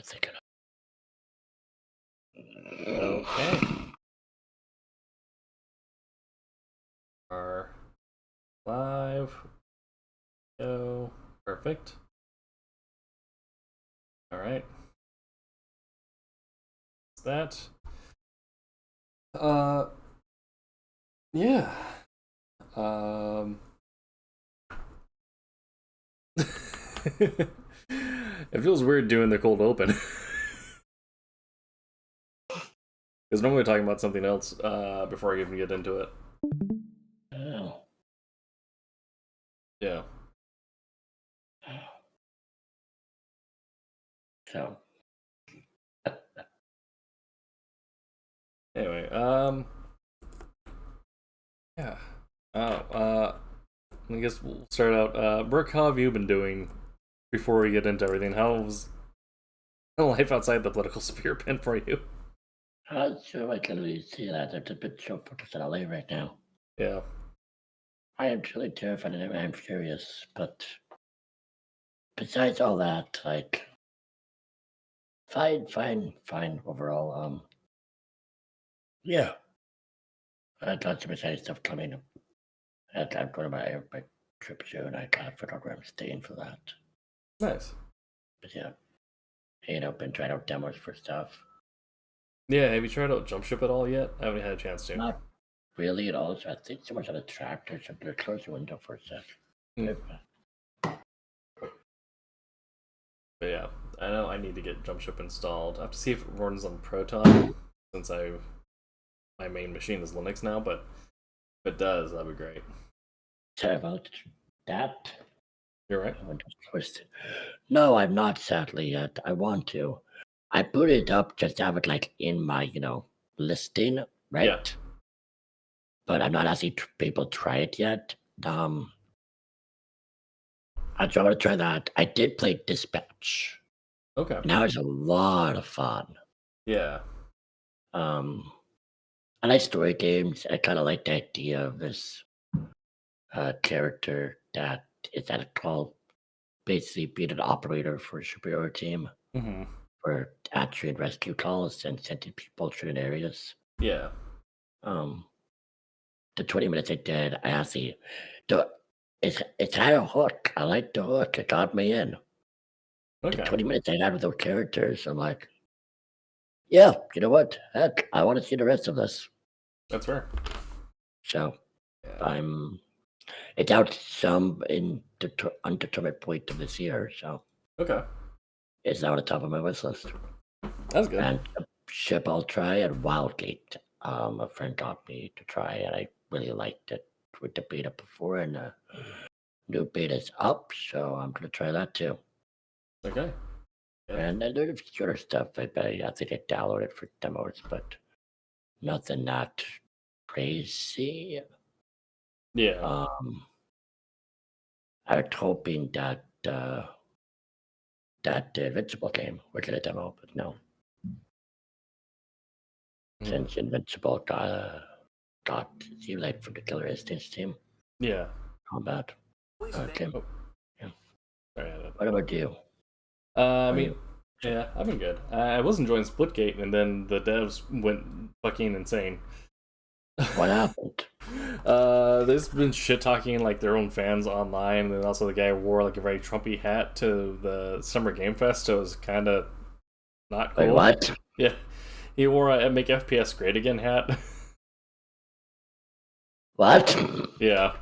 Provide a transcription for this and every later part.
was thinking Okay. Are live. Go. Perfect. All right. That. Yeah. It feels weird doing the cold open. Because normally we're talking about something else before I even get into it. Oh. Yeah. So. Anyway, yeah. I guess we'll start out. Brooke, how have you been doing before we get into everything? How's life outside the political sphere been for you? So I can really see that. There's a bit so focused on LA right now. Yeah. I am truly terrified and I'm furious, but besides all that, like, fine overall. Yeah. I've got some exciting stuff coming. I'm going to my trip soon. I kind of forgot where I'm staying for that. Nice. But yeah, been trying out demos for stuff. Yeah, have you tried out Jump Ship at all yet? I haven't had a chance to. Not really at all. So I think so much on the tractor. So I'm going to close the window for a sec. But yeah, I know I need to get Jump Ship installed. I have to see if it runs on Proton, since my main machine is Linux now, but if it does, that'd be great. Sorry about that. You're right. No, I'm not, sadly, yet. I want to. I put it up just to have it like in my, listing, right? Yeah. But I'm not asking people to try it yet. I'm trying to try that. I did play Dispatch. Okay. Now it's a lot of fun. Yeah. I like story games. I kind of like the idea of this character that is at a call, basically being an operator for a superhero team for answering rescue calls and sending people to certain areas. Yeah. The 20 minutes I did, I actually, it's had a hook. I like the hook. It got me in. Okay. The 20 minutes I had with those characters, I'm like, yeah, you know what? Heck, I want to see the rest of this. That's fair. So Yeah. it's out some in the undetermined point of this year. So Okay. it's now on the top of my wish list. That's good. And the ship I'll try and Wildgate. A friend got me to try, and I really liked it with the beta before, and new beta's up, so I'm gonna try that too. Okay. Yeah. And then there's a few other stuff I think I downloaded for demos, but nothing that crazy. Yeah. I was hoping that that the Invincible game would get a demo, but no. Since Invincible got seemed like from the Killer Instincts team. Yeah. Combat. Okay. Oh. Yeah. Sorry, What about you? I mean, yeah, I've been good. I was enjoying Splitgate, and then the devs went fucking insane. What happened? There's been shit talking like their own fans online, and then also the guy wore like a very Trumpy hat to the Summer Game Fest, so it was kind of not cool. Wait, what? Yeah, he wore a "Make FPS Great Again" hat. What? Yeah.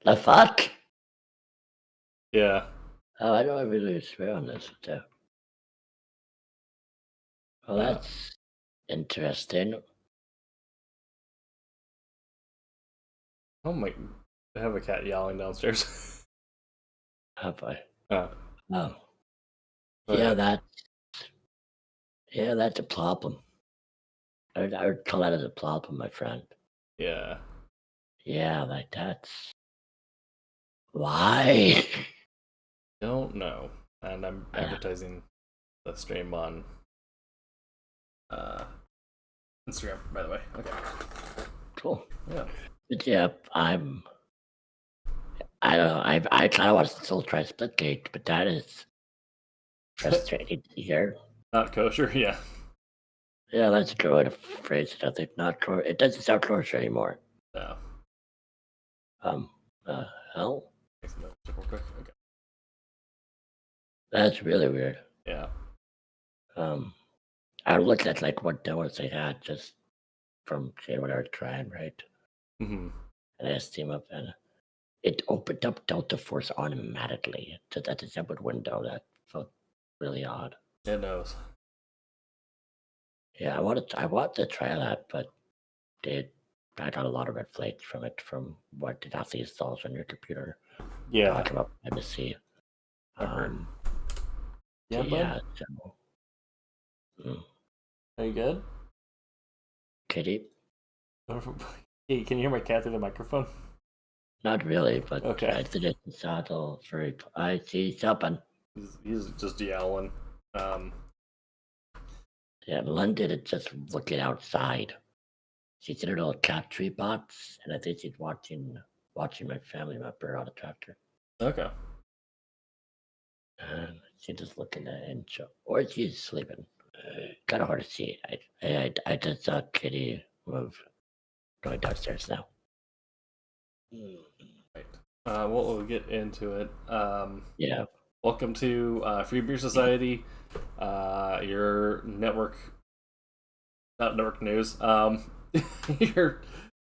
The fuck? Yeah. Oh, I don't really swear on this too. Well, that's interesting. Oh my! I have a cat yowling downstairs. Have I? Oh. Yeah, that's a problem. I would call that as a problem, my friend. Yeah. Yeah, like that's why. Don't know. And I'm advertising the stream on Instagram, by the way. Okay. Cool. Yeah. But yeah, I don't know. I kind of want to still try Splitgate, but that is frustrating to hear. Not kosher, yeah. Yeah, that's a good way to phrase it. I think not it doesn't sound kosher anymore. No. Um, hell, Make some notes real quick. Okay. that's really weird. Yeah. Um, I looked at like what demos they had just from seeing what I was trying, right? Mm-hmm. And I asked him up, and it opened up Delta Force automatically to that disabled window. That felt really odd. It knows. Yeah, I want to try that, but it, I got a lot of red flags from it from what did not see installs on your computer. Yeah. Talking about privacy. I've heard. Um, Yeah, bud? yeah, so, Are you good? kitty, Hey, can you hear my cat through the microphone? not really, but Okay. I did it subtle. Very, I see something. He's just yowling. Yeah, London is just looking outside. She's in her little cat tree box, and I think she's watching my family member on a tractor. Okay. And she's just looking at and or she's sleeping. Kind of hard to see. I just saw Kitty move going downstairs now. Right. Well, we'll get into it. Yeah. Welcome to Free Beer Society, your not network news, your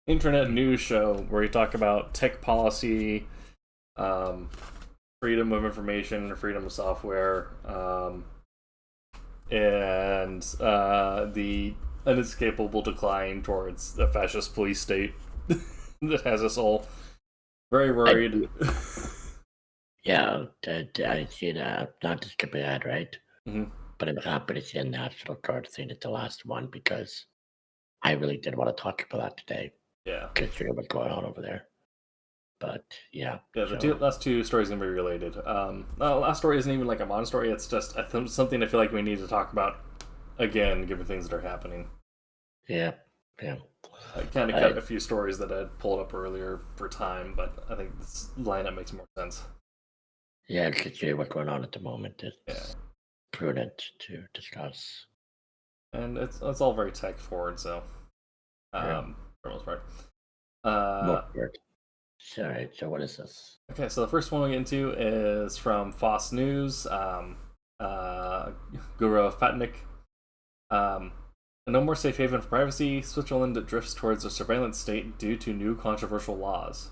internet news show where we talk about tech policy, freedom of information, freedom of software, and the inescapable decline towards a fascist police state that has us all very worried. Yeah, I see that. Not to skip ahead, right? Mm-hmm. But I'm happy to see a National Guard thing at the last one because I really did want to talk about that today. Yeah. Considering what's going on over there. But yeah. Yeah, the last two stories are going to be related. The last story isn't even like a modern story, it's just something I feel like we need to talk about again, given things that are happening. Yeah. Yeah. I kind of cut a few stories that I'd pulled up earlier for time, but I think this lineup makes more sense. Yeah, considering what's going on at the moment, it's prudent to discuss. And it's all very tech forward, so for the most part. Alright, so what is this? Okay, so the first one we get into is from FOSS News, Gurov Patnik. A no more safe haven for privacy, Switzerland drifts towards a surveillance state due to new controversial laws.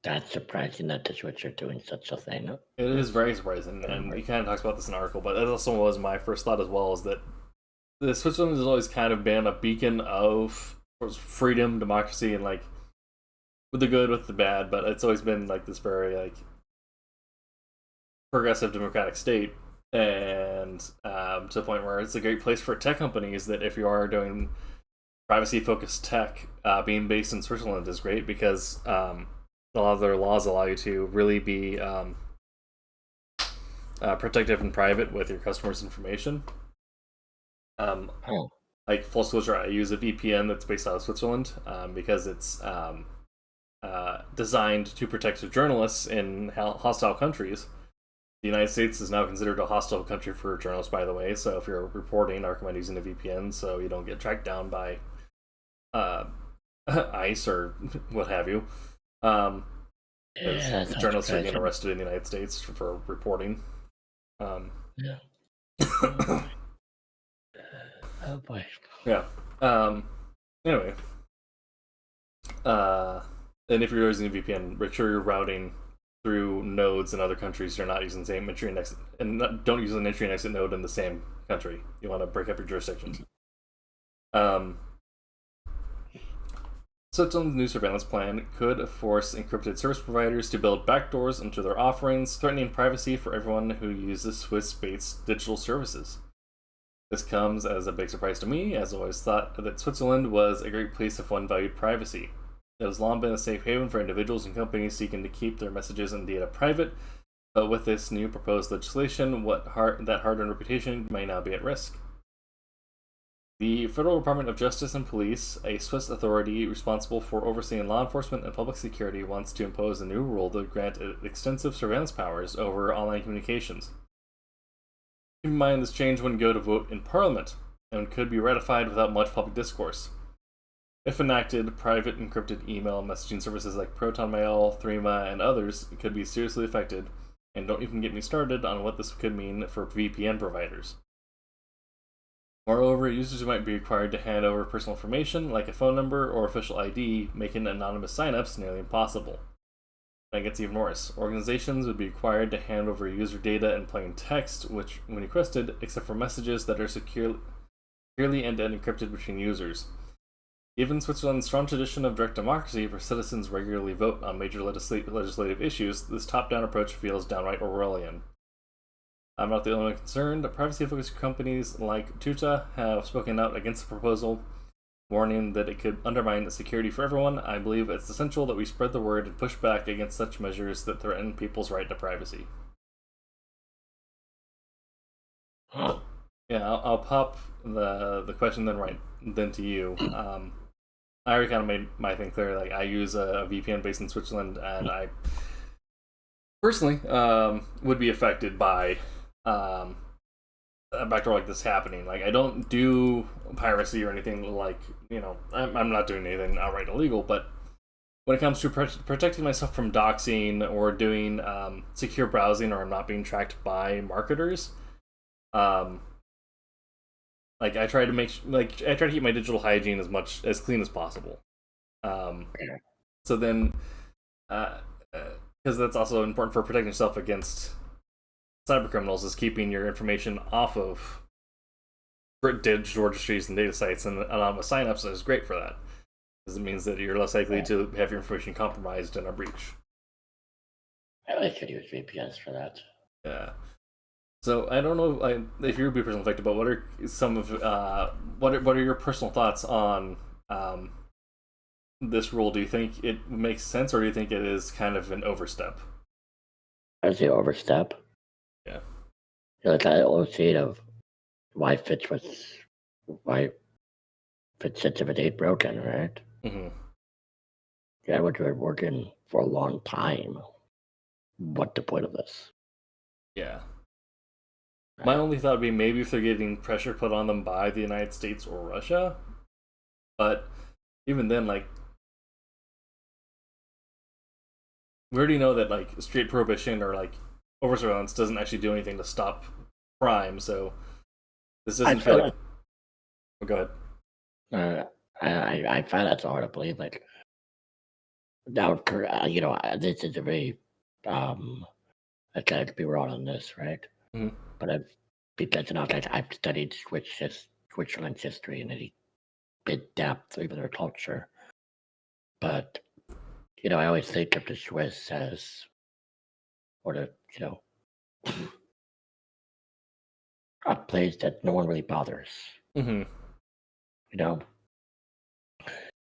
That's surprising that the Swiss are doing such a thing. It is very surprising, and he kind of talks about this in an article, but that also was my first thought as well, is that the Switzerland has always kind of been a beacon of freedom, democracy, and like with the good, with the bad, but it's always been like this very like progressive democratic state, and to the point where it's a great place for tech companies that if you are doing privacy focused tech, being based in Switzerland is great because a lot of their laws allow you to really be protective and private with your customers' information. Like full disclosure, I use a VPN that's based out of Switzerland because it's designed to protect journalists in hostile countries. The United States is now considered a hostile country for journalists, by the way. So if you're reporting, I recommend using a VPN so you don't get tracked down by ICE or what have you. Journalists are getting arrested in the United States for reporting. Yeah. Oh boy. Yeah. Anyway. And if you're using a VPN, make sure you're routing through nodes in other countries. You're not using the same entry and exit, and don't use an entry and exit node in the same country. You want to break up your jurisdictions. Switzerland's new surveillance plan could force encrypted service providers to build backdoors into their offerings, threatening privacy for everyone who uses Swiss-based digital services. This comes as a big surprise to me, as I always thought that Switzerland was a great place if one valued privacy. It has long been a safe haven for individuals and companies seeking to keep their messages and data private, but with this new proposed legislation, that hard-earned reputation may now be at risk. The Federal Department of Justice and Police, a Swiss authority responsible for overseeing law enforcement and public security, wants to impose a new rule that grant extensive surveillance powers over online communications. Keep in mind this change wouldn't go to vote in Parliament and could be ratified without much public discourse. If enacted, private encrypted email messaging services like Proton Mail, Threema, and others could be seriously affected, and don't even get me started on what this could mean for VPN providers. Moreover, users might be required to hand over personal information like a phone number or official ID, making anonymous signups nearly impossible. And it gets even worse. Organizations would be required to hand over user data in plain text, which, when requested, except for messages that are securely end-to-end encrypted between users. Given Switzerland's strong tradition of direct democracy, where citizens regularly vote on major legislative issues, this top-down approach feels downright Orwellian. I'm not the only one concerned. Privacy-focused companies like Tuta have spoken out against the proposal, warning that it could undermine the security for everyone. I believe it's essential that we spread the word and push back against such measures that threaten people's right to privacy. Huh. Yeah, I'll pop the question then to you. I already kind of made my thing clear. Like, I use a VPN based in Switzerland, and I personally would be affected by a backdoor like this happening. Like, I don't do piracy or anything like, I'm not doing anything outright illegal, but when it comes to protecting myself from doxing or doing secure browsing, or I'm not being tracked by marketers, like, I try to keep my digital hygiene as clean as possible. So then, because that's also important for protecting yourself against cyber criminals, is keeping your information off of digital registries and data sites, and anonymous signups is great for that, because it means that you're less likely to have your information compromised in a breach. I could use VPNs for that. Yeah. So I don't know if you would be personally affected, but what are some of what are your personal thoughts on this rule? Do you think it makes sense, or do you think it is kind of an overstep? I say overstep. Yeah. Like, I don't see it of why Fitch ain't broken, right? Mm-hmm. Yeah, we're working for a long time. What the point of this? Yeah. My only thought would be maybe if they're getting pressure put on them by the United States or Russia. But even then, like, we already know that, like, straight prohibition or, like, oversurveillance doesn't actually do anything to stop crime, so this doesn't feel like... Oh, go ahead. I find that so hard to believe. Like, now, this is a very, I can't be wrong on this, right? Mm-hmm. But I've studied Switzerland's history in any bit depth, even their culture. But, I always think of the Swiss as, a place that no one really bothers. Mm-hmm.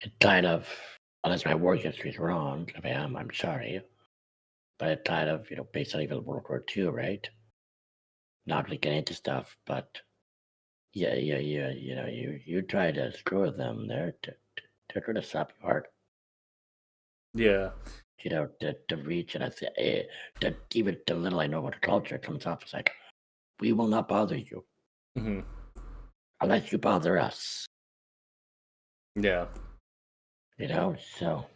It kind of, unless my war history is wrong, I mean, I'm sorry, but it kind of, based on even World War II, right? Not really getting into stuff, but yeah, you try to screw with them, they're going to slap you hard. Yeah. To reach, and I say, that even the little I know about the culture comes off as like, we will not bother you. Mm-hmm. Unless you bother us. Yeah. So.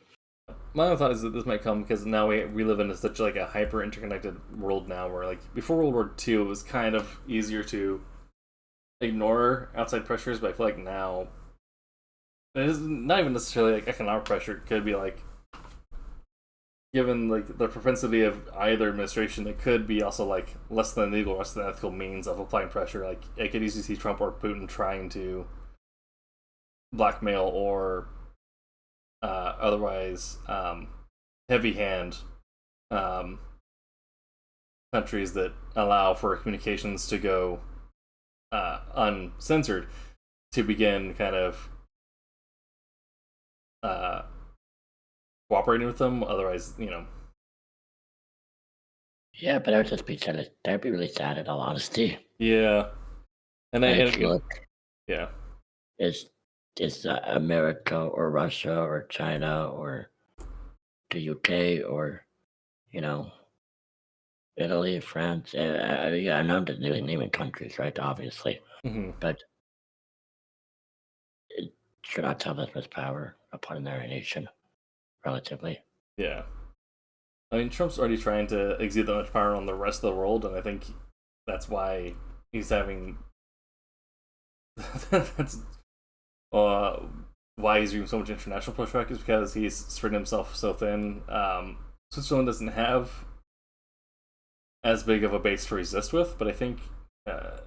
My other thought is that this might come because now we live in such like a hyper interconnected world now, where, like, before World War II it was kind of easier to ignore outside pressures, but I feel like now it is not even necessarily like economic pressure. It could be like, given like the propensity of either administration, it could be also like less than legal, less than ethical means of applying pressure. Like, I could easily see Trump or Putin trying to blackmail or otherwise heavy hand countries that allow for communications to go uncensored, to begin kind of cooperating with them. Otherwise, Yeah, but I would just be sad. That'd be really sad, in all honesty. Yeah, yeah. Is America or Russia or China or the UK or Italy, France. Yeah, I know I'm naming countries, right? Obviously, Hmm. but it should not have that much power upon their nation, relatively. Yeah. I mean, Trump's already trying to exert that much power on the rest of the world, and I think that's why he's having. That's uh, why he's doing so much international pushback is because he's spreading himself so thin. Switzerland doesn't have as big of a base to resist with, but I think uh,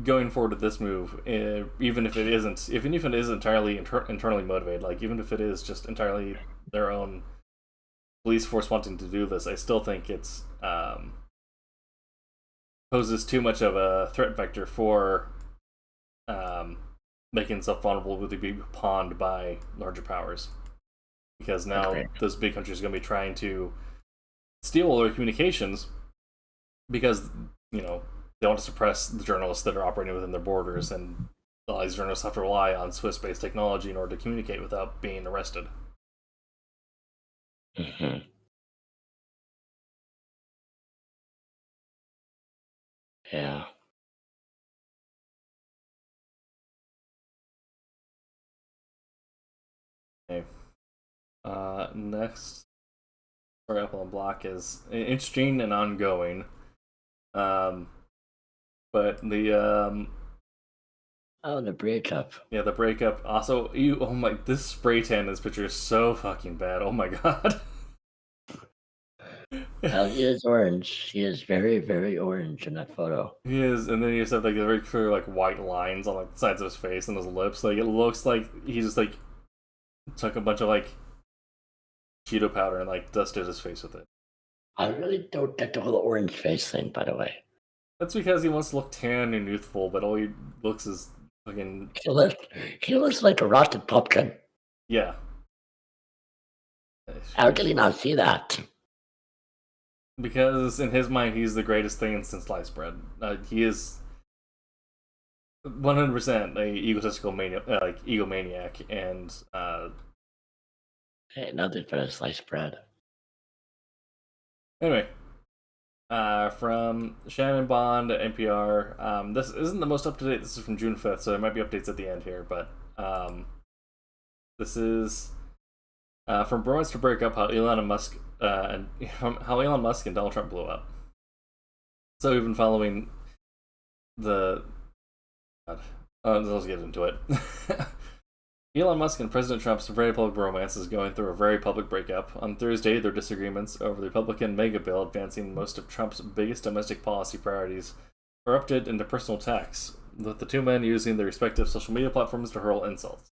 going forward with this move, even if it isn't, even if it is entirely internally motivated, like even if it is just entirely their own police force wanting to do this, I still think it's poses too much of a threat vector for um, making itself vulnerable to be pawned by larger powers. Because now Agreed. those big countries are going to be trying to steal all their communications because, you know, they want to suppress the journalists that are operating within their borders, and all these journalists have to rely on Swiss-based technology in order to communicate without being arrested. Hmm. Yeah. Okay. Next story up on the block is interesting and ongoing. Um, but Oh, the breakup. yeah, the breakup. Also, oh my, this spray tan in this picture is so fucking bad. Oh my god. Well, he is orange. He is very, very orange in that photo. He is, and then you just have like very clear like white lines on like the sides of his face and his lips. Like it looks like he just like took a bunch of like Cheeto powder and like dusted his face with it. I really don't get the whole orange face thing, by the way. That's because he wants to look tan and youthful, but all he looks is fucking He looks, he looks like a rotten pumpkin. yeah. How did he not see that? Because in his mind, he's the greatest thing since sliced bread. He is 100% a egotistical like egomaniac, and Hey, nothing but a sliced bread. anyway, from Shannon Bond at NPR. This isn't the most up to date. This is from June 5th, so there might be updates at the end here. But this is from bromance to break up how Elon Musk and how Elon Musk and Donald Trump blew up. So we've been following the. God, let's get into it. Elon Musk and President Trump's very public romance is going through a very public breakup. On Thursday, their disagreements over the Republican mega bill advancing most of Trump's biggest domestic policy priorities erupted into personal attacks, with the two men using their respective social media platforms to hurl insults.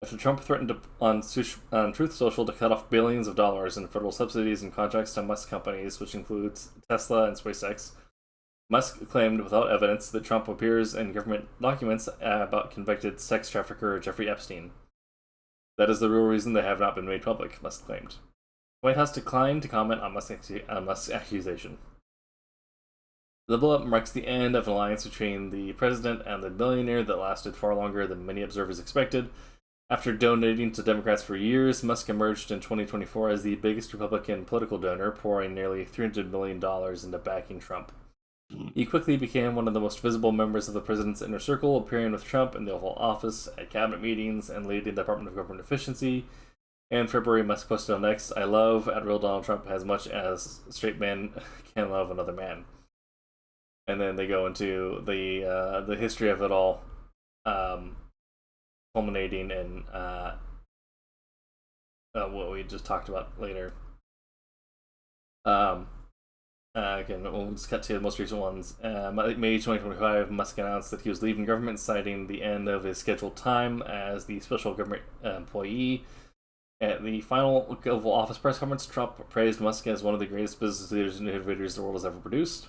After Trump threatened on Truth Social to cut off billions of dollars in federal subsidies and contracts to Musk companies, which includes Tesla and SpaceX, Musk claimed without evidence that Trump appears in government documents about convicted sex trafficker Jeffrey Epstein. That is the real reason they have not been made public, Musk claimed. The White House declined to comment on Musk's accusation. The blow-up marks the end of an alliance between the president and the billionaire that lasted far longer than many observers expected. After donating to Democrats for years, Musk emerged in 2024 as the biggest Republican political donor, pouring nearly $300 million into backing Trump. He quickly became one of the most visible members of the president's inner circle, appearing with Trump in the Oval Office, at cabinet meetings, and leading the Department of Government Efficiency. In February, Musk posted on X, "I love at real Donald Trump as much as a straight man can love another man." And then they go into the history of it all, culminating in what we just talked about later. Again, we'll just cut to the most recent ones. May 2025, Musk announced that he was leaving government, citing the end of his scheduled time as the special government employee. At the final Oval Office press conference, Trump praised Musk as one of the greatest business leaders and innovators the world has ever produced.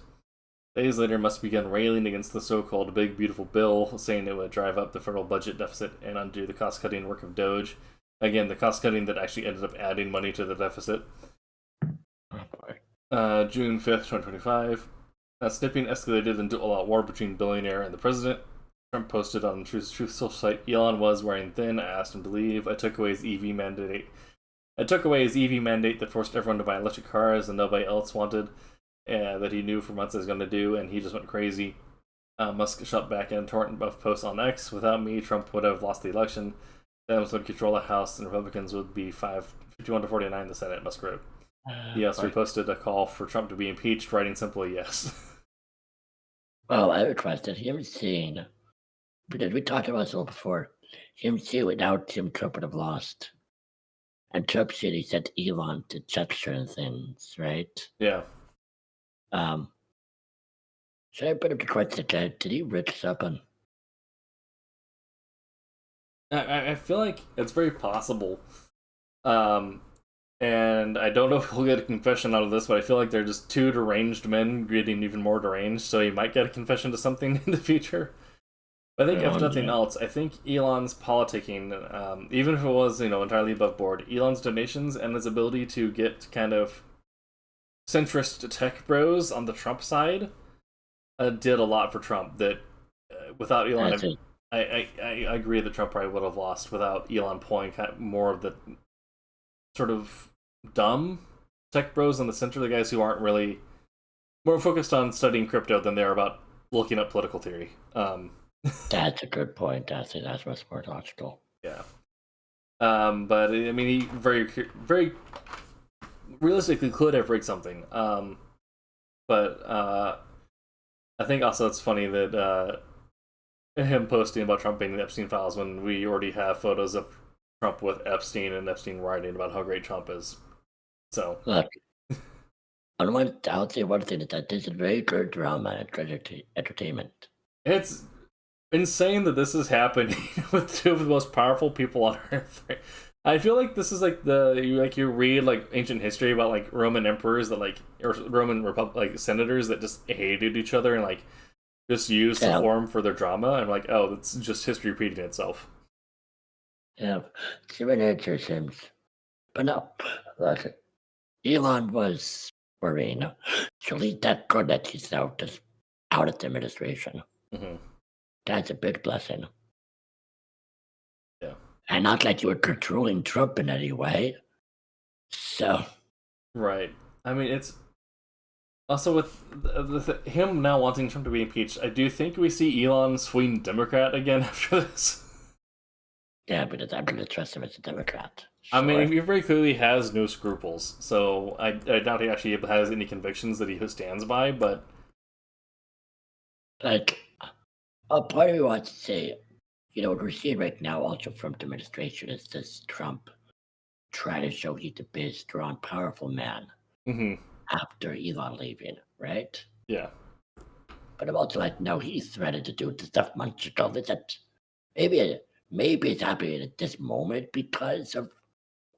Days later, Musk began railing against the so-called Big Beautiful Bill, saying it would drive up the federal budget deficit and undo the cost-cutting work of Doge. Again, the cost-cutting that actually ended up adding money to the deficit. June 5th, 2025. Snipping escalated into all-out war between billionaire and the president. Trump posted on Truth social site, "Elon was wearing thin. I asked him to leave. I took away his EV mandate It took away his EV mandate that forced everyone to buy electric cars and nobody else wanted, that he knew for months he was going to do, and he just went crazy. Musk shot back in a torrent of posts on X. Without me, Trump would have lost the election. Dems would control the House, and Republicans would be 51 to 49 in the Senate, Musk wrote. He also reposted a call for Trump to be impeached, writing simply yes. Well, I requested him seeing, because we talked about this a little before, him see without him, Trump would have lost. And Trump said he said to Elon to check certain things, right? Yeah. Should I put him to question again? Did he rich something? I feel like it's very possible. And I don't know if we'll get a confession out of this, but I feel like they're just two deranged men getting even more deranged, so he might get a confession to something in the future. But I think, if nothing else, I think Elon's politicking, even if it was, entirely above board, Elon's donations and his ability to get kind of centrist tech bros on the Trump side did a lot for Trump. That without Elon, I agree that Trump probably would have lost without Elon pulling kind of more of the sort of dumb tech bros in the center, the guys who aren't really more focused on studying crypto than they are about looking up political theory. That's a good point. I think that's much more logical. Yeah. But I mean, he very, very realistically could have rigged something. But I think also it's funny that him posting about Trump being the Epstein files when we already have photos of Trump with Epstein and Epstein writing about how great Trump is. So look, I would say one thing that this is very good drama and entertainment. It's insane that this is happening with two of the most powerful people on Earth. I feel like this is like you read like ancient history about like Roman emperors that or Roman senators that just hated each other and like just used the forum for their drama. And like, oh, it's just history repeating itself. Yeah, human nature seems, but no, look, Elon was Marine. Surely that good that he's out of the administration. Mm-hmm. That's a big blessing. Yeah. And not like you were controlling Trump in any way. So. Right. I mean, it's also with him now wanting Trump to be impeached. I do think we see Elon swing Democrat again after this. Yeah, but I'm going to trust him as a Democrat. Sure. I mean, he very clearly has no scruples, so I doubt he actually has any convictions that he stands by, but... Like, a part of me wants to say, what we're seeing right now also from the administration is this Trump trying to show he's a big, strong, powerful man after Elon leaving, right? Yeah. But I'm also like, no, he's threatened to do the stuff months ago. That maybe it's happening at this moment because of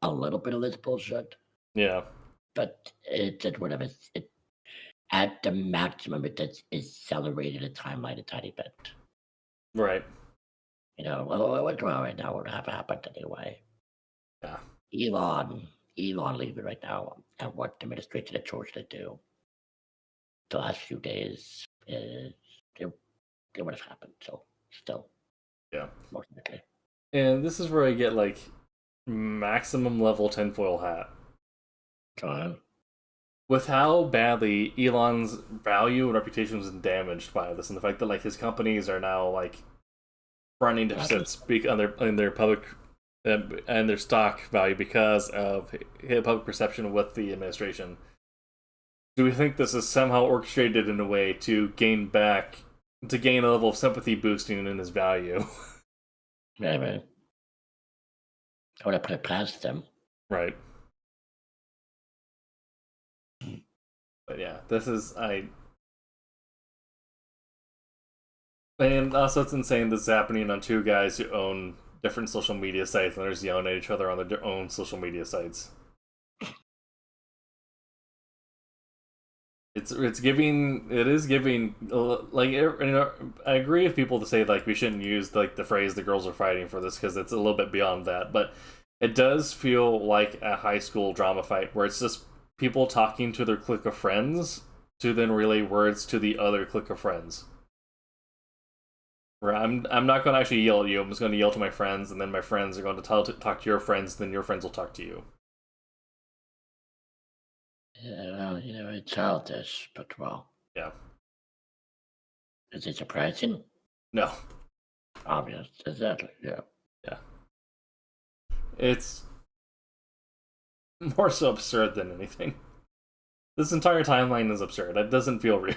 a little bit of this bullshit. Yeah. But it's at whatever. At the maximum, it is accelerated a timeline a tiny bit. Right. What's wrong right now would have happened anyway. Yeah. Elon leaving right now, and what the administration had chosen to do the last few days, it would have happened. So, still. Yeah. Most likely. And this is where I get, like, maximum level tinfoil hat. Go on. With how badly Elon's value and reputation was damaged by this, and the fact that like his companies are now like running deficits on their public and their stock value because of public perception with the administration. Do we think this is somehow orchestrated in a way to gain a level of sympathy boosting in his value? Maybe. I would have put it past them. Right. But yeah, this is and also it's insane this is happening on two guys who own different social media sites and they're just yelling at each other on their own social media sites. It is giving like I agree with people to say like we shouldn't use like the phrase the girls are fighting for this because it's a little bit beyond that, but it does feel like a high school drama fight where it's just people talking to their clique of friends to then relay words to the other clique of friends. Where I'm not going to actually yell at you. I'm just going to yell to my friends, and then my friends are going to talk to your friends. Then your friends will talk to you. Yeah, well, it's childish, but well, Yeah. is it surprising? No. Obvious, exactly. Yeah. Yeah. It's more so absurd than anything. This entire timeline is absurd. It doesn't feel real.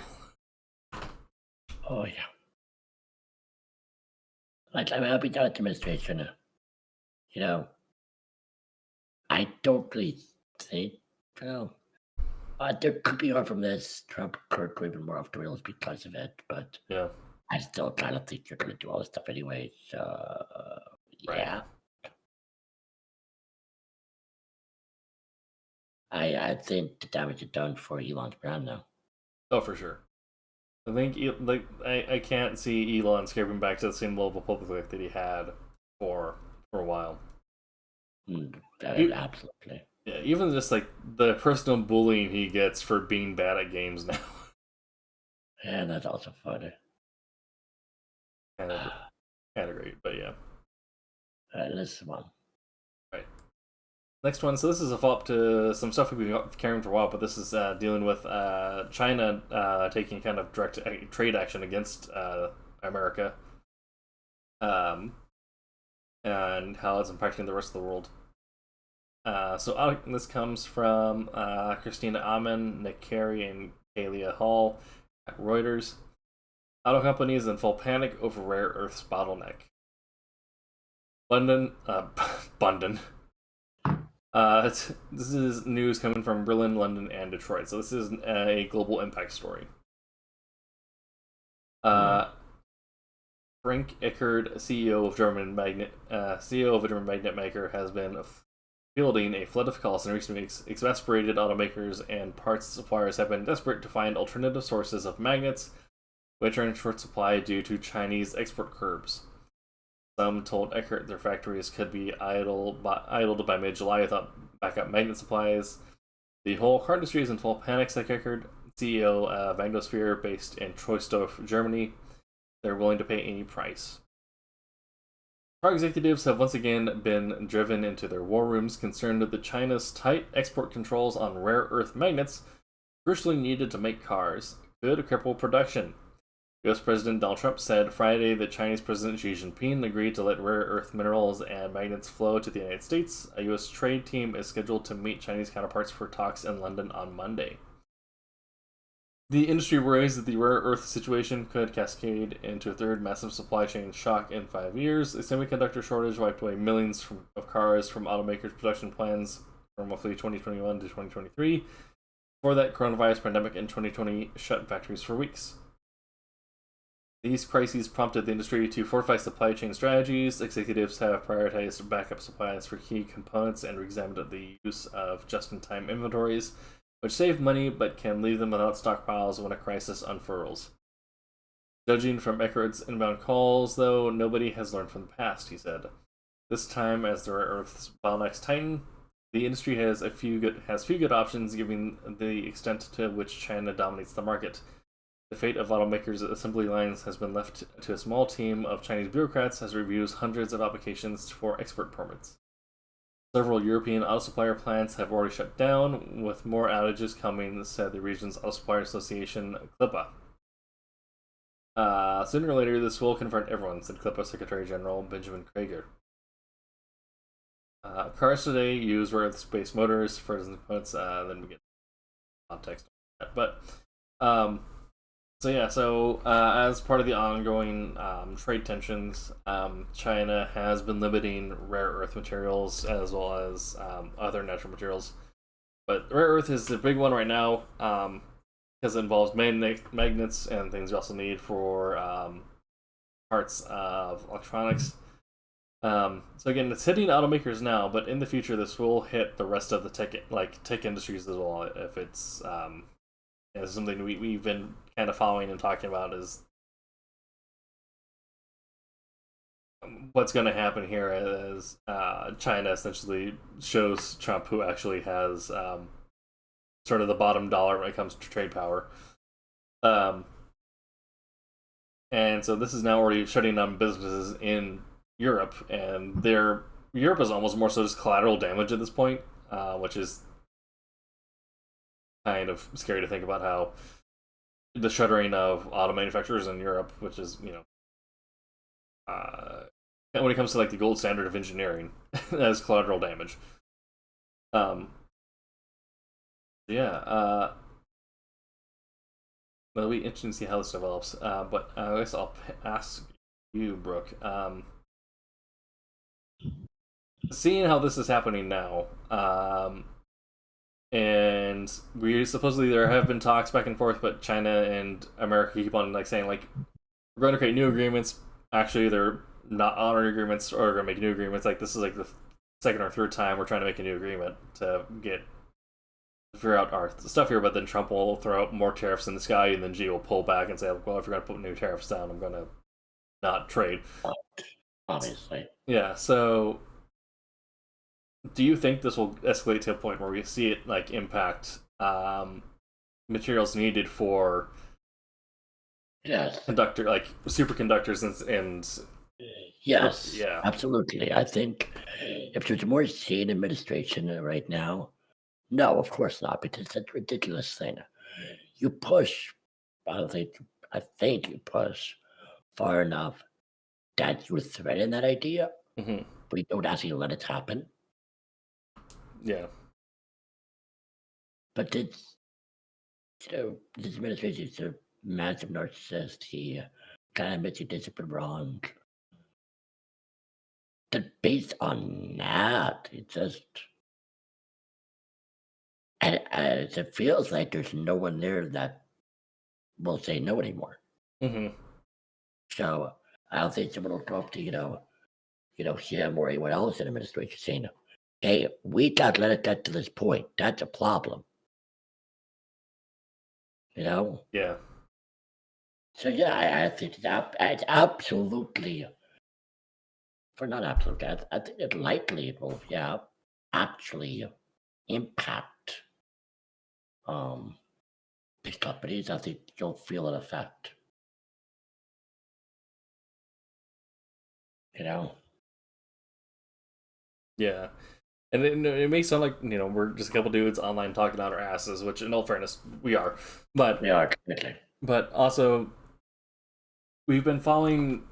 Oh yeah. Like I'm happy that administration. You know, I don't really think. Well, there could be more from this. Trump could go even more off the rails because of it, but Yeah. I still kind of think you're going to do all this stuff anyway. So Right. yeah, I think the damage is done for Elon's brand now. Oh, for sure. I think I can't see Elon scraping back to the same level of public life that he had for a while. Absolutely. Yeah, even just like the personal bullying he gets for being bad at games now. Yeah, that's also funny. kind of kind of great, but yeah. This one. Right. Next one. So this is a follow up to some stuff we've been carrying for a while, but this is dealing with China taking kind of direct trade action against America, and how it's impacting the rest of the world. So this comes from Christina Amann, Nick Carey, and Kalia Hall at Reuters. Auto companies in full panic over rare earths bottleneck. London, London. This is news coming from Berlin, London, and Detroit. So this is a global impact story. Frank Eckert, CEO of a German magnet maker, has been fielding a flood of calls in recent weeks. Exasperated automakers and parts suppliers have been desperate to find alternative sources of magnets, which are in short supply due to Chinese export curbs. Some told Eckert their factories could be idled by mid-July without backup magnet supplies. The whole car industry is in full panic, said Eckert, CEO of Anglosphere, based in Troisdorf, Germany. They're willing to pay any price. Car executives have once again been driven into their war rooms, concerned that China's tight export controls on rare earth magnets, crucially needed to make cars, could cripple production. U.S. President Donald Trump said Friday that Chinese President Xi Jinping agreed to let rare earth minerals and magnets flow to the United States. A U.S. trade team is scheduled to meet Chinese counterparts for talks in London on Monday. The industry worries that the rare earth situation could cascade into a third massive supply chain shock in 5 years. The semiconductor shortage wiped away millions of cars from automakers' production plans from roughly 2021 to 2023. Before that, coronavirus pandemic in 2020 shut factories for weeks. These crises prompted the industry to fortify supply chain strategies. Executives have prioritized backup supplies for key components and re-examined the use of just-in-time inventories, which save money but can leave them without stockpiles when a crisis unfurls. Judging from Eckert's inbound calls, though, nobody has learned from the past, he said. This time, as the rare earths bottlenecks tighten, the industry has few good options, given the extent to which China dominates the market. The fate of automakers' assembly lines has been left to a small team of Chinese bureaucrats as reviews hundreds of applications for export permits. Several European auto supplier plants have already shut down, with more outages coming, said the region's auto supplier association, CLIPA. Sooner or later, this will confront everyone, said CLIPA Secretary General Benjamin Krager. Cars today use rare earth-based motors for components. Then we get context on that. But as part of the ongoing trade tensions, China has been limiting rare earth materials as well as other natural materials. But rare earth is the big one right now because it involves magnets and things you also need for parts of electronics. So again, it's hitting automakers now, but in the future, this will hit the rest of the tech industries as well. If it's something we've been kind of following and talking about is what's going to happen here as China essentially shows Trump who actually has sort of the bottom dollar when it comes to trade power. And so this is now already shutting down businesses in Europe, and Europe is almost more so just collateral damage at this point, which is kind of scary to think about how the shuttering of auto manufacturers in Europe, which is when it comes to like the gold standard of engineering, as collateral damage. Um, yeah, it'll be interesting to see how this develops. But I guess I'll ask you, Brooke. Seeing how this is happening now, and we supposedly there have been talks back and forth, but China and America keep on like saying like we're going to create new agreements. Actually, they're not honoring agreements or going to make new agreements. Like this is like the second or third time we're trying to make a new agreement to figure out our stuff here. But then Trump will throw out more tariffs in the sky, and then Xi will pull back and say, "Well, if you're going to put new tariffs down, I'm going to not trade." Obviously, Yeah. So, do you think this will escalate to a point where we see it like impact materials needed for yes, superconductors and yes, yeah. absolutely. I think if there's a more sane administration right now, no, of course not, because that's a ridiculous thing. You push, I think, you push far enough that you threaten that idea, Mm-hmm. but you don't actually let it happen. Yeah. But this administration is a massive narcissist. He kind of admits he did something wrong. That based on that, it just and it feels like there's no one there that will say no anymore. Mm-hmm. So I don't think someone will go up to him or anyone else in administration saying, "Hey, we can't let it get to this point. That's a problem." Yeah. So yeah, I think it's absolutely, for not absolutely, I think it likely will, actually impact these companies. I think you'll feel an effect. You know, Yeah. And it may sound like we're just a couple dudes online talking out our asses, which in all fairness we are, but they are completely. also we've been following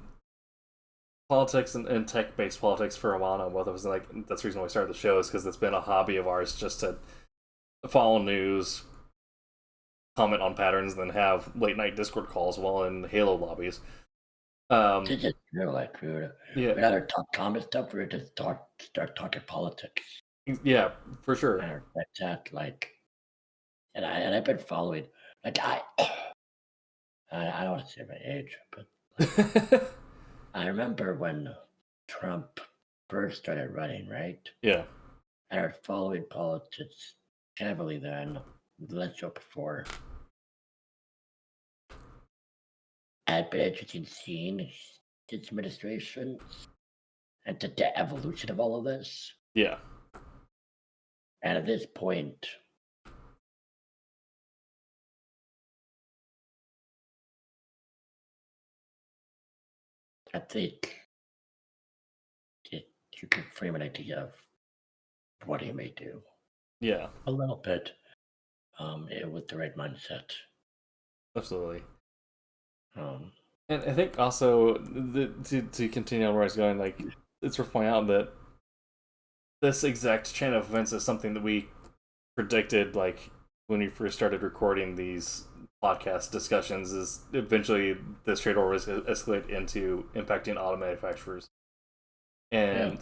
politics and tech-based politics for a while now. Both of us, like that's the reason why we started the show, is because it's been a hobby of ours just to follow news, comment on patterns, and then have late night Discord calls while in Halo lobbies. It's just like Yeah, we'd rather talk common stuff. We're just start talking politics. yeah, for sure. And that's that. And I've been following. Like I don't want to say my age, but I remember when Trump first started running, right? Yeah. I started following politics heavily then, less so before. I've been interested in seeing this administration and the evolution of all of this. Yeah. And at this point, I think you can frame an idea of what he may do. Yeah. A little bit, with the right mindset. Absolutely. Um, And I think also to continue on where I was going, like it's worth pointing out that this exact chain of events is something that we predicted, like when we first started recording these podcast discussions. Is eventually this trade war was escalate into impacting auto manufacturers, and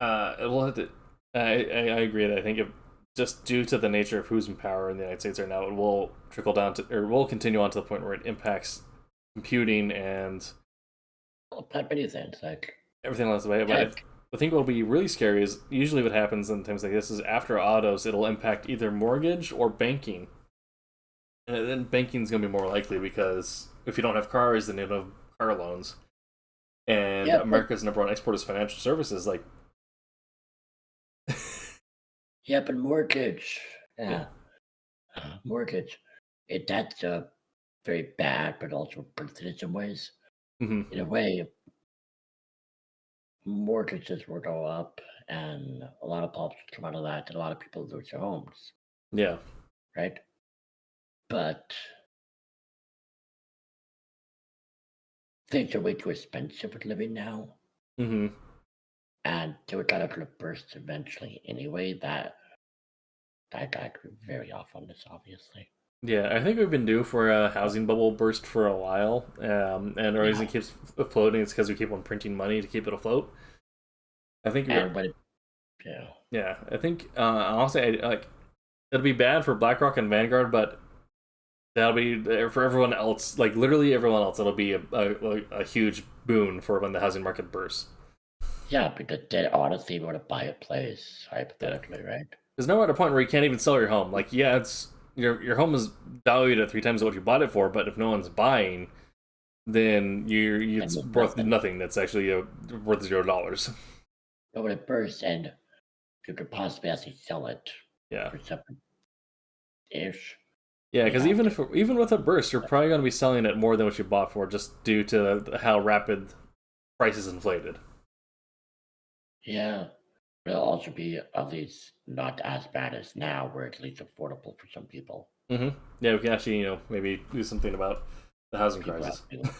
we'll have to. I agree that I think if just due to the nature of who's in power in the United States right now, it will trickle down to, or will continue on to the point where it impacts computing and many things like everything else. But I think what will be really scary is usually what happens in times like this is after autos, it'll impact either mortgage or banking. And then banking's going to be more likely because if you don't have cars, then you don't have car loans. And America's number one export is financial services. Like, yeah, but mortgage, mortgage, that's very bad, but also good in some ways. mm-hmm. In a way, mortgages will go up, and a lot of problems come out of that, and a lot of people lose their homes. Yeah. right? But things are way too expensive with living now, Mm-hmm. and they were kind of going to burst eventually anyway. That I agree very off on this, obviously. Yeah, I think we've been due for a housing bubble burst for a while, and the reason it keeps floating is because we keep on printing money to keep it afloat. I think And when yeah, yeah, I think honestly, like it'll be bad for BlackRock and Vanguard, but that'll be for everyone else. Like literally everyone else, it'll be a huge boon for when the housing market bursts. yeah, because they honestly want to buy a place, hypothetically, right? There's no other point where you can't even sell your home. Like yeah, it's your home is valued at 3 times what you bought it for, but if no one's buying, then it's worth nothing. That's actually worth $0. But when it bursts, and you could possibly actually sell it Yeah. for something ish. Yeah, because even with a burst, you're probably going to be selling it more than what you bought for, just due to how rapid prices inflated. Yeah, it'll also be at least not as bad as now, where it's at least affordable for some people. Mm-hmm. Yeah, we can actually, maybe do something about the housing People crisis. have to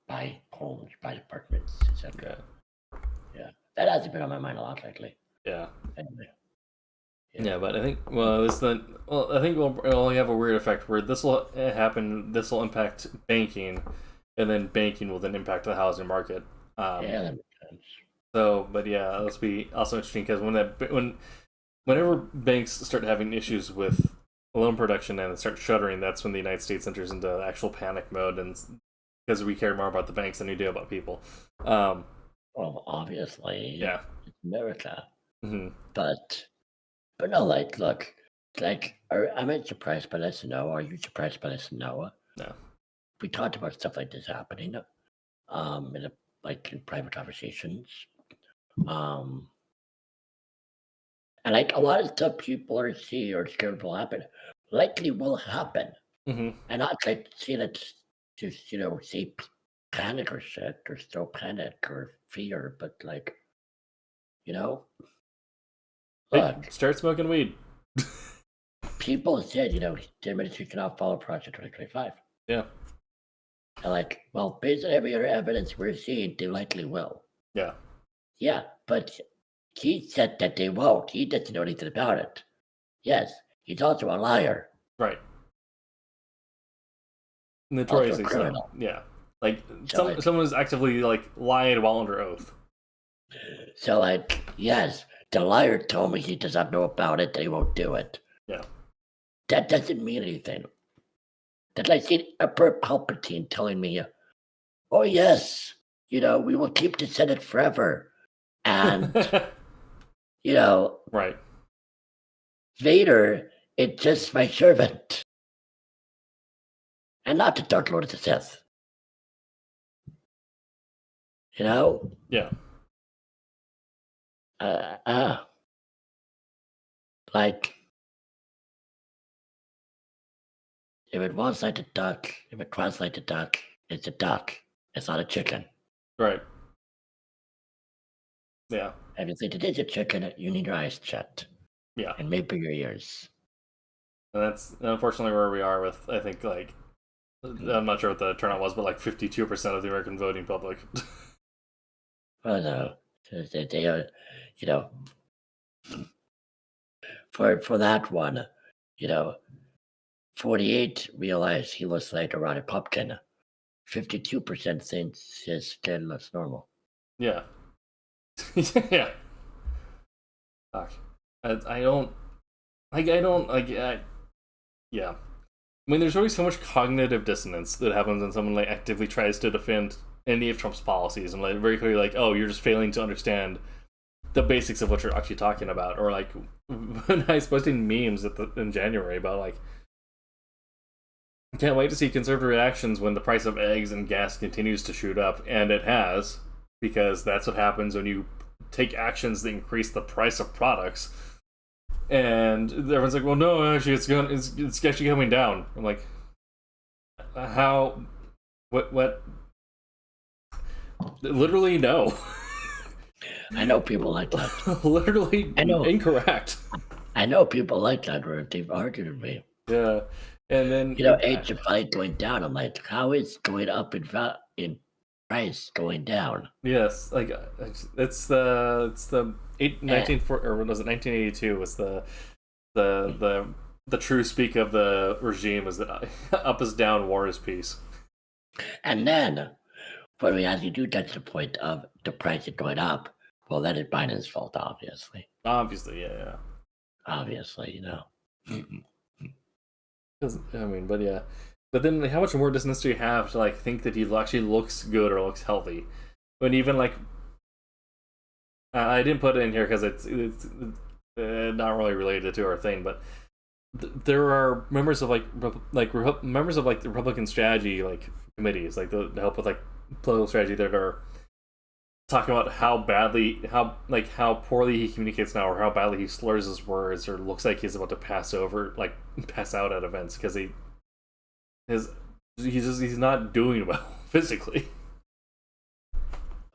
buy homes, buy apartments, etc. Yeah, that hasn't been on my mind a lot lately. Yeah. Anyway. Yeah, but I think I think it'll only have a weird effect where this will happen. This will impact banking, and then banking will then impact the housing market. Yeah, that makes sense. So, but yeah, that'll be also interesting because whenever banks start having issues with loan production and start shuttering, that's when the United States enters into actual panic mode, and because we care more about the banks than we do about people. Well, obviously, Yeah, it's America, mm-hmm. but no, look, am I surprised by this? No. Are you surprised by this? No. No. We talked about stuff like this happening, in private conversations. And like a lot of stuff people are seeing or scared will happen, likely will happen. Mm-hmm. And not like see that just say panic or shit or still panic or fear, but like look, Start smoking weed. people said the administration cannot follow Project 2025. Yeah. And like, well, based on every other evidence we're seeing, they likely will. Yeah. Yeah, but he said that they won't. He doesn't know anything about it. Yes, he's also a liar. Right. Notoriously so. Yeah. Like someone who's actively lied while under oath. So yes, the liar told me he does not know about it, that he won't do it. Yeah. That doesn't mean anything. That's like Emperor Palpatine telling me, oh yes, we will keep the Senate forever. And right. Vader, it's just my servant. And not the Dark Lord of the Sith. Yeah. If it was like a duck, if it was like a duck, it's a duck. It's not a chicken. Right. Yeah. If you think it is a chicken, you need your eyes shut. Yeah. And maybe your ears. And that's unfortunately where we are with, I think, I'm not sure what the turnout was, but 52% of the American voting public. Well, no. They are, for that one, 48 realized he looks like a rotted pumpkin. 52% thinks his skin looks normal. Yeah. Yeah. Fuck. Yeah. I mean, there's always so much cognitive dissonance that happens when someone actively tries to defend any of Trump's policies and very clearly oh, you're just failing to understand the basics of what you're actually talking about. Or when I was posting memes in January about can't wait to see conservative reactions when the price of eggs and gas continues to shoot up, and it has, because that's what happens when you take actions that increase the price of products. And everyone's like, well, no, actually, it's actually coming down. I'm like, how? What? Literally, no. I know people like that. Literally, I know. Incorrect. I know people like that word. They've argued with me. Yeah, and then Age of Fight going down. I'm like, how is going up in price going down? yes, like it's the 1982 was the true speak of the regime is that up is down, war is peace. And then, when we actually do touch the point of the price is going up, well, that is Biden's fault, obviously. Obviously, yeah. Obviously, But yeah. But then how much more does necessarily have to think that he actually looks good or looks healthy? When even I didn't put it in here because it's not really related to our thing, but there are members of members of the Republican strategy committees, to help with political strategy, that are talking about how poorly he communicates now, or how badly he slurs his words, or looks like he's about to pass out at events because he's not doing well physically.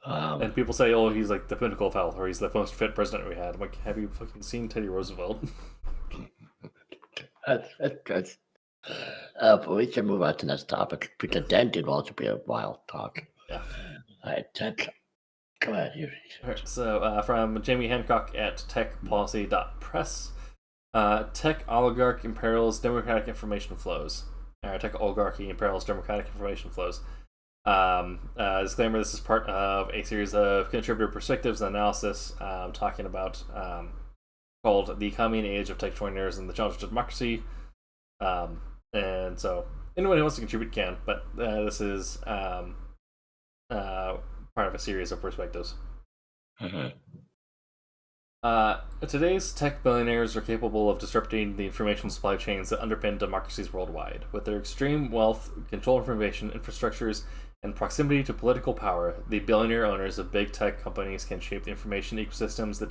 And people say, "Oh, he's the pinnacle of health," or "He's the most fit president we had." I'm like, have you fucking seen Teddy Roosevelt? That's but we should move on to the next topic, because then it will also be a wild talk. Yeah. All right, Tech. Go ahead. All right, so from Jamie Hancock at Tech-Policy.press, tech oligarch imperils democratic information flows. Tech oligarchy imperils democratic information flows. Disclaimer: this is part of a series of contributor perspectives and analysis talking about called The Coming Age of Tech Joiners and the Challenge to Democracy. And so anyone who wants to contribute can, but this is part of a series of perspectives. Today's tech billionaires are capable of disrupting the information supply chains that underpin democracies worldwide. With their extreme wealth, control of information infrastructures, and proximity to political power, the billionaire owners of big tech companies can shape the information ecosystems that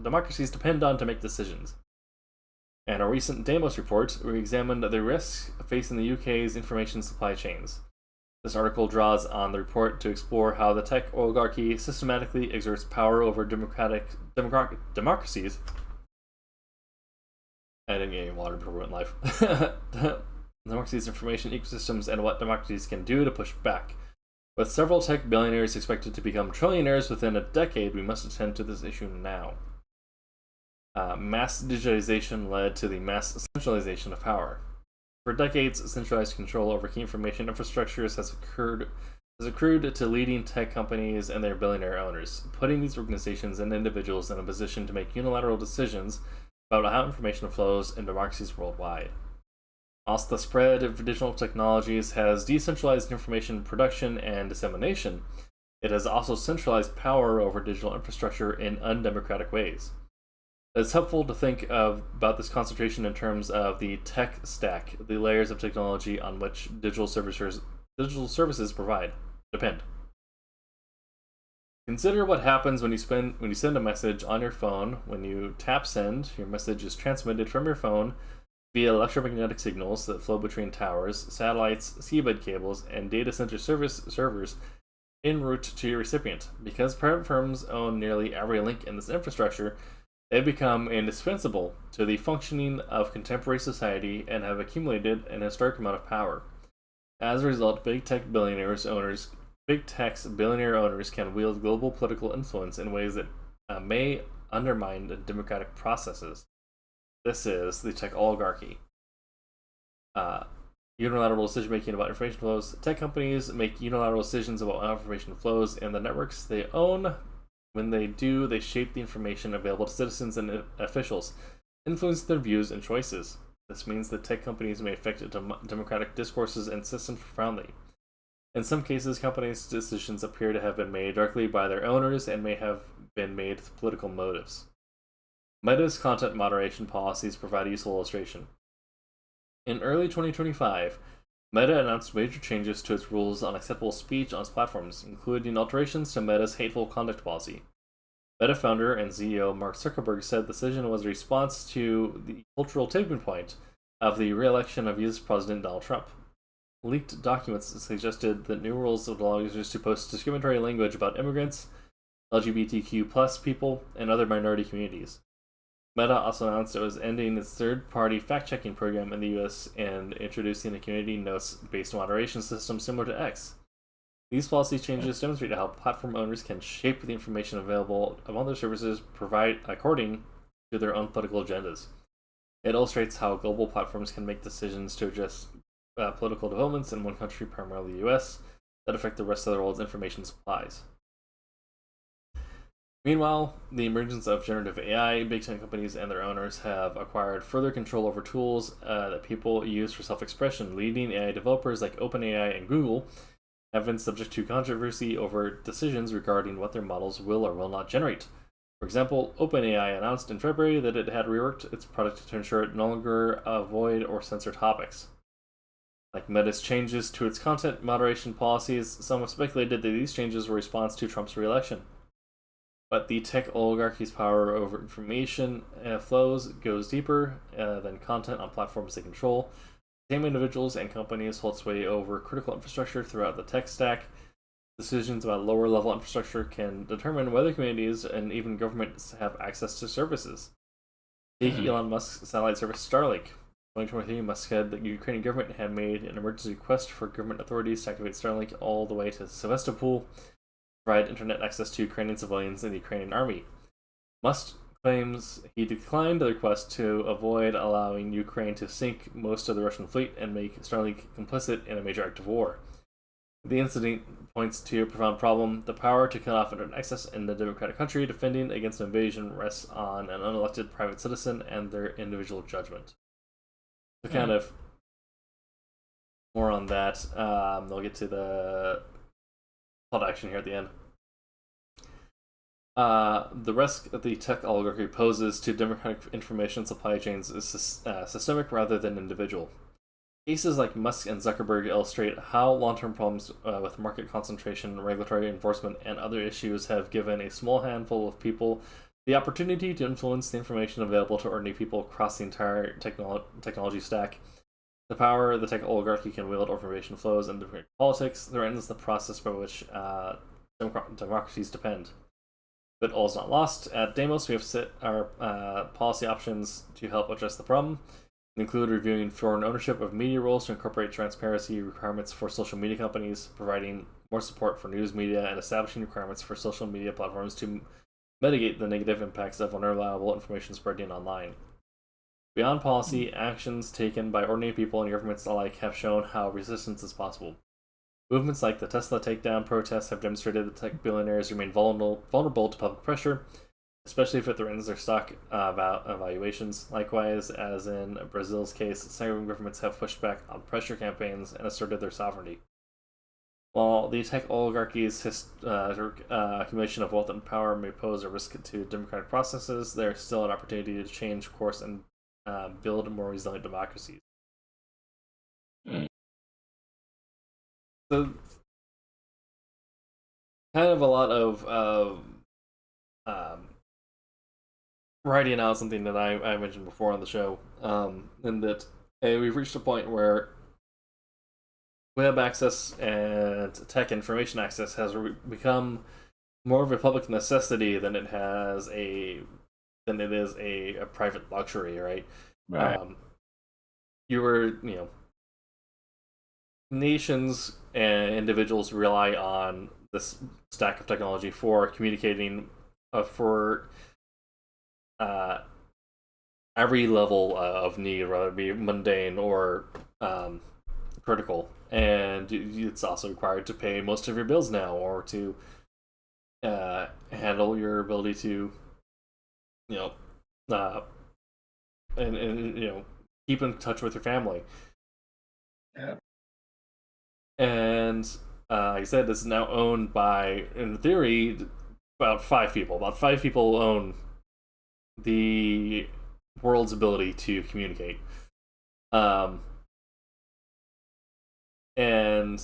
democracies depend on to make decisions. In a recent Demos report, we examined the risks facing the UK's information supply chains. This article draws on the report to explore how the tech oligarchy systematically exerts power over democracies. I didn't get any water before we went live. Democracies' information ecosystems, and what democracies can do to push back. With several tech billionaires expected to become trillionaires within a decade, we must attend to this issue now. Mass digitization led to the mass centralization of power. For decades, centralized control over key information infrastructures has accrued to leading tech companies and their billionaire owners, putting these organizations and individuals in a position to make unilateral decisions about how information flows in democracies worldwide. Whilst the spread of digital technologies has decentralized information production and dissemination, it has also centralized power over digital infrastructure in undemocratic ways. It's helpful to think about this concentration in terms of the tech stack, the layers of technology on which digital services depend. Consider what happens when you send a message on your phone. When you tap send, your message is transmitted from your phone via electromagnetic signals that flow between towers, satellites, seabed cables, and data center servers en route to your recipient. Because private firms own nearly every link in this infrastructure, they've become indispensable to the functioning of contemporary society and have accumulated an historic amount of power. As a result, big tech's billionaire owners can wield global political influence in ways that may undermine the democratic processes. This is the tech oligarchy. Unilateral decision-making about information flows. Tech companies make unilateral decisions about how information flows in the networks they own. When they do, they shape the information available to citizens and officials, influencing their views and choices. This means that tech companies may affect democratic discourses and systems profoundly. In some cases, companies' decisions appear to have been made directly by their owners and may have been made with political motives. Meta's content moderation policies provide a useful illustration. In early 2025, Meta announced major changes to its rules on acceptable speech on its platforms, including alterations to Meta's hateful conduct policy. Meta founder and CEO Mark Zuckerberg said the decision was a response to the cultural tipping point of the re-election of US President Donald Trump. Leaked documents suggested that new rules would allow users to post discriminatory language about immigrants, LGBTQ+ people, and other minority communities. Meta also announced it was ending its third-party fact-checking program in the US and introducing a community notes-based moderation system similar to X. These policy changes demonstrate how platform owners can shape the information available among their services provide according to their own political agendas. It illustrates how global platforms can make decisions to address political developments in one country, primarily the US, that affect the rest of the world's information supplies. Meanwhile, the emergence of generative AI, big tech companies and their owners have acquired further control over tools that people use for self-expression. Leading AI developers like OpenAI and Google have been subject to controversy over decisions regarding what their models will or will not generate. For example, OpenAI announced in February that it had reworked its product to ensure it no longer avoid or censor topics. Like Meta's changes to its content moderation policies, some have speculated that these changes were a response to Trump's re-election. But the tech oligarchy's power over information flows goes deeper than content on platforms they control. Same individuals and companies hold sway over critical infrastructure throughout the tech stack. Decisions about lower level infrastructure can determine whether communities and even governments have access to services. Take Elon Musk's satellite service Starlink. 2023, Musk said that the Ukrainian government had made an emergency request for government authorities to activate Starlink all the way to Sevastopol, provide internet access to Ukrainian civilians in the Ukrainian army. Musk claims he declined the request to avoid allowing Ukraine to sink most of the Russian fleet and make Starlink complicit in a major act of war. The incident points to a profound problem. The power to cut off internet access in the democratic country defending against invasion rests on an unelected private citizen and their individual judgment. So kind of more on that. They'll get to the call to action here at the end. The risk that the tech oligarchy poses to democratic information supply chains is systemic rather than individual. Cases like Musk and Zuckerberg illustrate how long-term problems with market concentration, regulatory enforcement, and other issues have given a small handful of people the opportunity to influence the information available to ordinary people across the entire technology stack. The power the tech oligarchy can wield over information flows and democratic politics threatens the process by which democracies depend. But all is not lost. At Demos, we have set our policy options to help address the problem. Include reviewing foreign ownership of media roles to incorporate transparency requirements for social media companies, providing more support for news media, and establishing requirements for social media platforms to mitigate the negative impacts of unreliable information spreading online. Beyond policy, actions taken by ordinary people and governments alike have shown how resistance is possible. Movements like the Tesla takedown protests have demonstrated that tech billionaires remain vulnerable to public pressure, especially if it threatens their stock valuations. Likewise, as in Brazil's case, some governments have pushed back on pressure campaigns and asserted their sovereignty. While the tech oligarchy's accumulation of wealth and power may pose a risk to democratic processes, there is still an opportunity to change course and build more resilient democracies. So, kind of a lot of writing out something that I mentioned before on the show, and that we've reached a point where web access and tech information access has become more of a public necessity than it is a private luxury, right? Nations and individuals rely on this stack of technology for communicating for every level of need, whether it be mundane or critical. And it's also required to pay most of your bills now, or to handle your ability to, keep in touch with your family. Yeah. And like I said, this is now owned by, in theory, about 5 people. About 5 people own the world's ability to communicate. And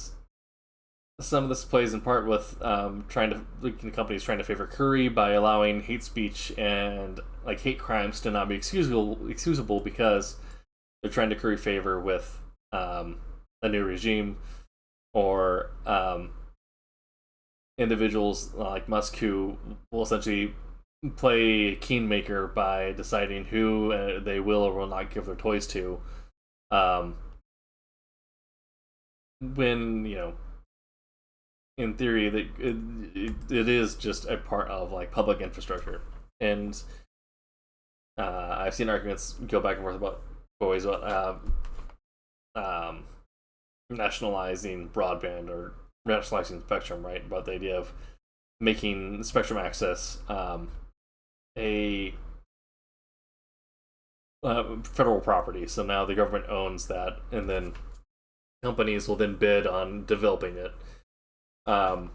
some of this plays in part with companies trying to favor Curry by allowing hate speech and hate crimes to not be excusable because they're trying to curry favor with a new regime, or individuals like Musk who will essentially play kingmaker by deciding who they will or will not give their toys to. When in theory, it is just a part of like public infrastructure, and I've seen arguments go back and forth about always about nationalizing broadband or nationalizing spectrum, right? About the idea of making spectrum access a federal property. So now the government owns that, and then companies will then bid on developing it. And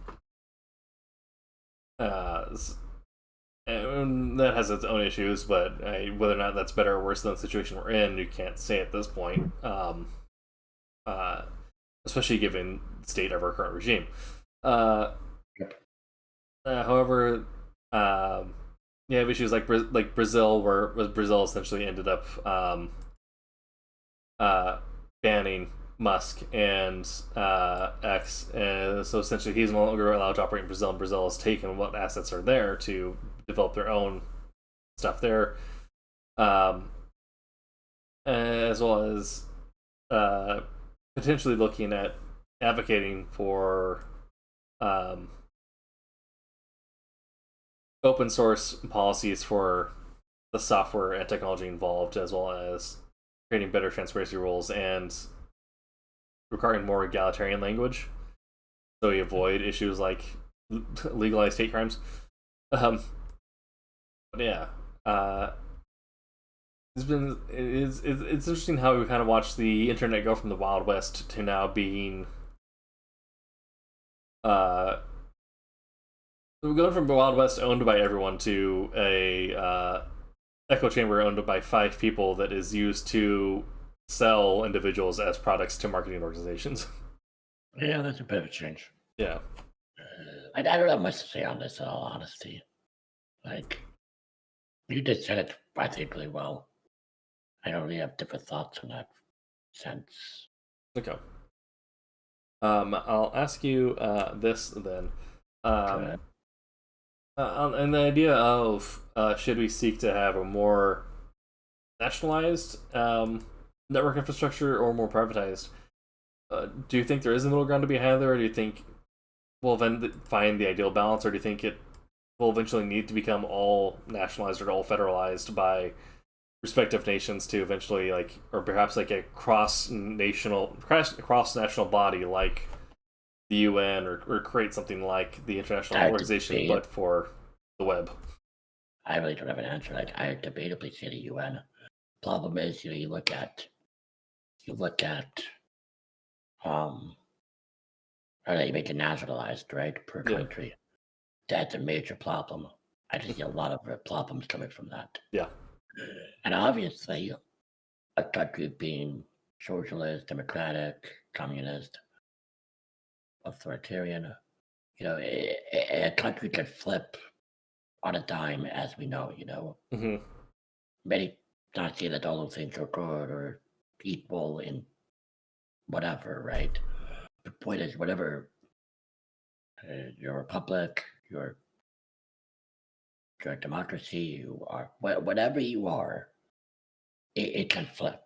that has its own issues, but whether or not that's better or worse than the situation we're in, you can't say at this point. Especially given the state of our current regime. However, you have issues like Brazil, where Brazil essentially ended up banning Musk and X, so essentially he's no longer allowed to operate in Brazil, and Brazil has taken what assets are there to develop their own stuff there, as well as potentially looking at advocating for open source policies for the software and technology involved, as well as creating better transparency rules and requiring more egalitarian language, so we avoid issues like legalized hate crimes. But yeah, it's interesting how we kind of watched the internet go from the Wild West to now being we're going from the Wild West owned by everyone to a echo chamber owned by 5 people that is used to sell individuals as products to marketing organizations. Yeah, that's a bit of a change. Yeah. I don't have much to say on this, in all honesty. Like, you just said it, I think, really well. I don't really have different thoughts in that sense. Okay. I'll ask you this then. And the idea of should we seek to have a more nationalized network infrastructure or more privatized? Do you think there is a middle ground to be had there, or do you think we'll then find the ideal balance, or do you think it will eventually need to become all nationalized or all federalized by respective nations to eventually, like, or perhaps like a cross-national body like the UN, or create something like the International Organization, but for the web? I really don't have an answer. Like, I debatably say the UN. Problem is, you look at how they make it nationalized, right, per country. Yeah. That's a major problem. I just see a lot of problems coming from that. Yeah. And obviously, a country being socialist, democratic, communist, authoritarian, a country can flip on a dime, as we know, Mm-hmm. Many not say that all those things are good or equal in whatever, right? The point is, whatever your republic, your democracy, you are, whatever you are, it can flip.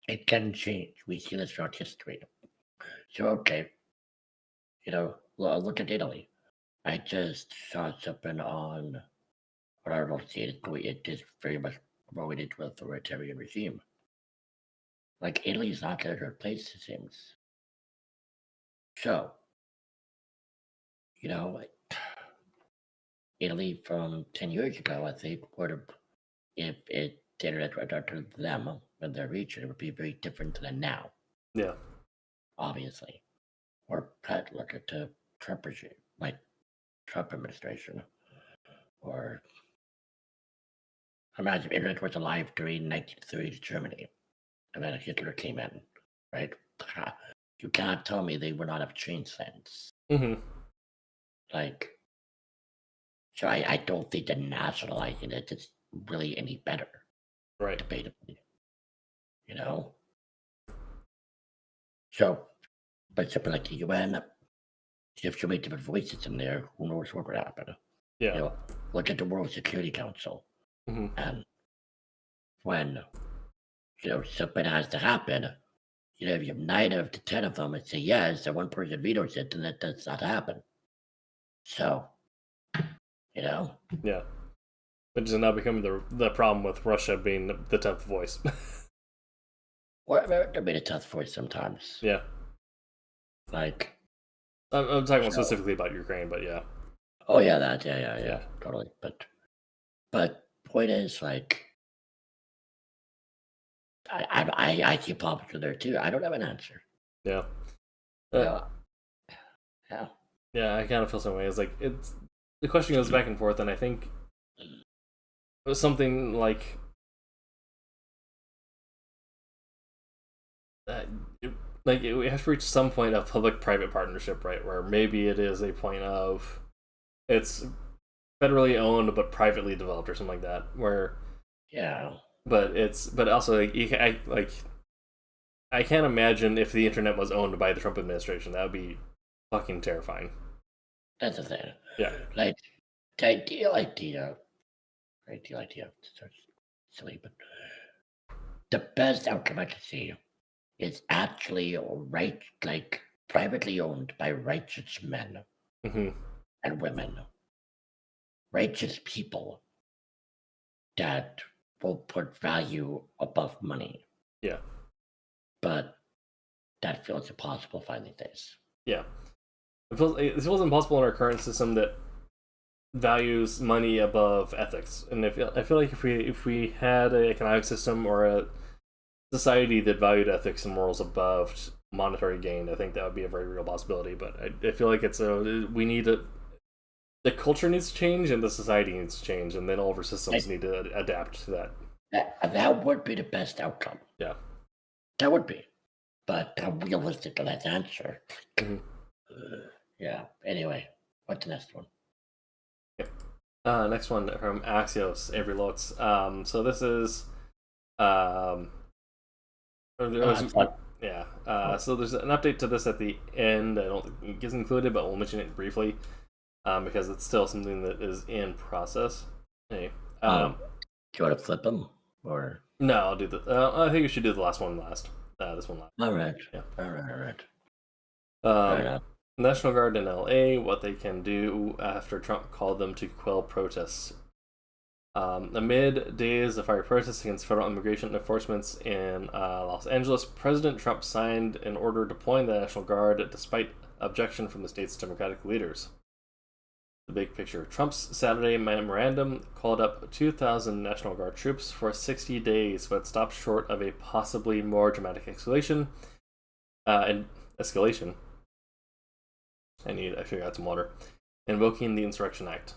It can change. We see this throughout history. So, okay, look at Italy. I just saw something on what I don't see it is very much growing into an authoritarian regime. Like, Italy's not going to replace the things. So, Italy from 10 years ago, I think, would have, if it did it to them in their region, it would be very different than now. Yeah. Obviously. Or look at the Trump regime, like Trump administration. Or imagine if internet was alive during 1930s Germany, and then Hitler came in, right? You can't tell me they would not have changed since. Mm-hmm. Like, so I don't think that nationalizing it is really any better. Right. Debatably. So, but something like the UN, you have so many different voices in there, who knows what would happen. Yeah. look at the World Security Council, Mhm. and when something has to happen, if you have 9 of the 10 of them and say yes, and one person vetoes it, then that does not happen. So, Yeah. Which is now becoming the problem with Russia being the 10th voice. or I mean, it's tough for it sometimes. Yeah. Like, I'm talking specifically about Ukraine, but yeah. Oh yeah, that yeah, totally. But point is, like, I see problems with there too. I don't have an answer. Yeah. Yeah. Yeah, I kind of feel some way. It's like the question goes back and forth, and I think something like that, we have to reach some point of public-private partnership, right? Where maybe it is a point of it's federally owned but privately developed or something like that. Where but also I can't imagine if the internet was owned by the Trump administration. That would be fucking terrifying. That's the thing. Yeah. Like the idea, it's silly, but the best outcome I can see is actually privately owned by righteous men and women, righteous people that will put value above money. Yeah. But that feels impossible these days. Yeah. It feels impossible in our current system that values money above ethics. And I feel like if we had an economic system or a society that valued ethics and morals above monetary gain, I think that would be a very real possibility. But I feel like the culture needs to change and the society needs to change, and then all of our systems need to adapt to that. That would be the best outcome. Yeah. That would be. But how realistic is that answer? Yeah. Anyway, what's the next one? Next one from Axios, Avery Lotz. So this is so there's an update to this at the end. I don't think it gets included, but we'll mention it briefly because it's still something that is in process. Hey, do you want to flip them or no? I'll do the. I think we should do the last one last. This one last. All right. Yeah. All right. National Guard in LA, what they can do after Trump called them to quell protests. Amid days of fiery protests against federal immigration enforcements in Los Angeles, President Trump signed an order deploying the National Guard despite objection from the state's Democratic leaders. The big picture. Trump's Saturday memorandum called up 2,000 National Guard troops for 60 days, but stopped short of a possibly more dramatic escalation. I actually got some water. Invoking the Insurrection Act.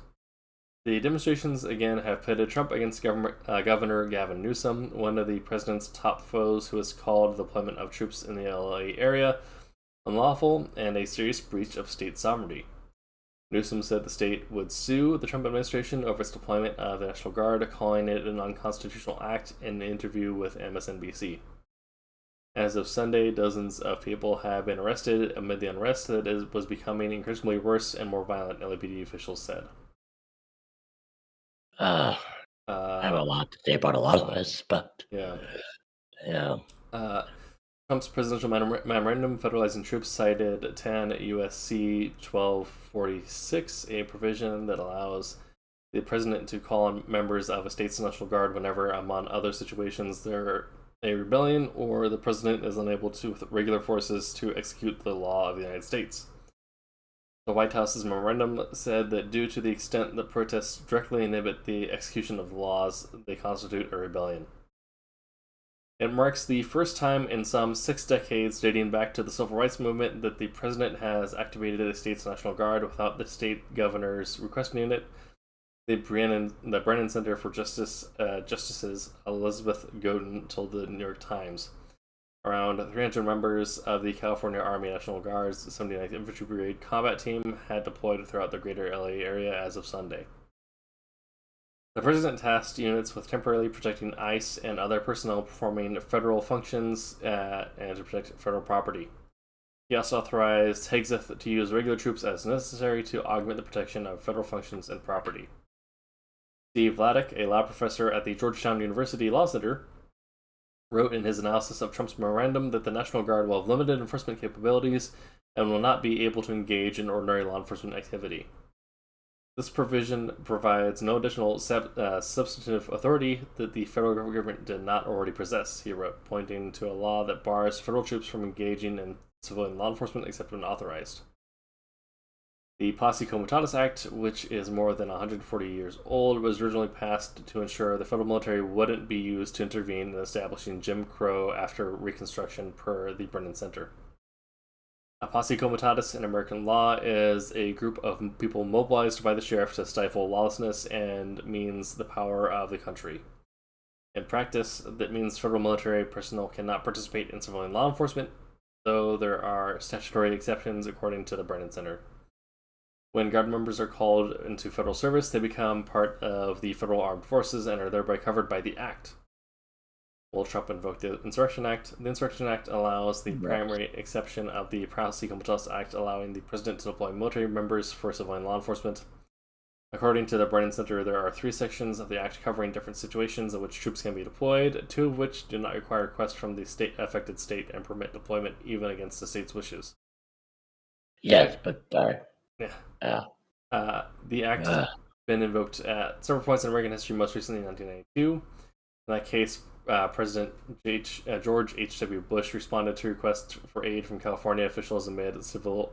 The demonstrations again have pitted Trump against Governor Gavin Newsom, one of the president's top foes, who has called the deployment of troops in the LA area unlawful and a serious breach of state sovereignty. Newsom said the state would sue the Trump administration over its deployment of the National Guard, calling it an unconstitutional act in an interview with MSNBC. As of Sunday, dozens of people have been arrested amid the unrest that was becoming increasingly worse and more violent, LAPD officials said. I have a lot to say about a lot of this, but yeah. Trump's presidential memorandum federalizing troops cited 10 USC 1246, a provision that allows the president to call on members of a state's National Guard whenever, among other situations, there a rebellion or the president is unable to, with regular forces, to execute the law of the United States. The White House's memorandum said that due to the extent that protests directly inhibit the execution of the laws, they constitute a rebellion. It marks the first time in some 6 decades, dating back to the Civil Rights Movement, that the president has activated a state's National Guard without the state governors requesting it. The Brennan Center for Justices Elizabeth Godin told the New York Times. Around 300 members of the California Army National Guard's 79th Infantry Brigade combat team had deployed throughout the greater LA area as of Sunday. The president tasked units with temporarily protecting ICE and other personnel performing federal functions and to protect federal property. He also authorized Hegseth to use regular troops as necessary to augment the protection of federal functions and property. Steve Vladeck, a law professor at the Georgetown University Law Center, wrote in his analysis of Trump's memorandum that the National Guard will have limited enforcement capabilities and will not be able to engage in ordinary law enforcement activity. This provision provides no additional substantive authority that the federal government did not already possess, he wrote, pointing to a law that bars federal troops from engaging in civilian law enforcement except when authorized. The Posse Comitatus Act, which is more than 140 years old, was originally passed to ensure the federal military wouldn't be used to intervene in establishing Jim Crow after Reconstruction per the Brennan Center. A Posse Comitatus in American law is a group of people mobilized by the sheriff to stifle lawlessness and means the power of the country. In practice, that means federal military personnel cannot participate in civilian law enforcement, though there are statutory exceptions according to the Brennan Center. When Guard members are called into federal service, they become part of the federal armed forces and are thereby covered by the Act. Will Trump invoke the Insurrection Act? The Insurrection Act allows the primary exception of the Posse Comitatus Act, allowing the president to deploy military members for civilian law enforcement. According to the Brennan Center, there are 3 sections of the Act covering different situations in which troops can be deployed, 2 of which do not require request from the affected state and permit deployment even against the state's wishes. Yes, but the Act has been invoked at several points in American history, most recently in 1992. In that case, President George H.W. Bush responded to requests for aid from California officials amid civil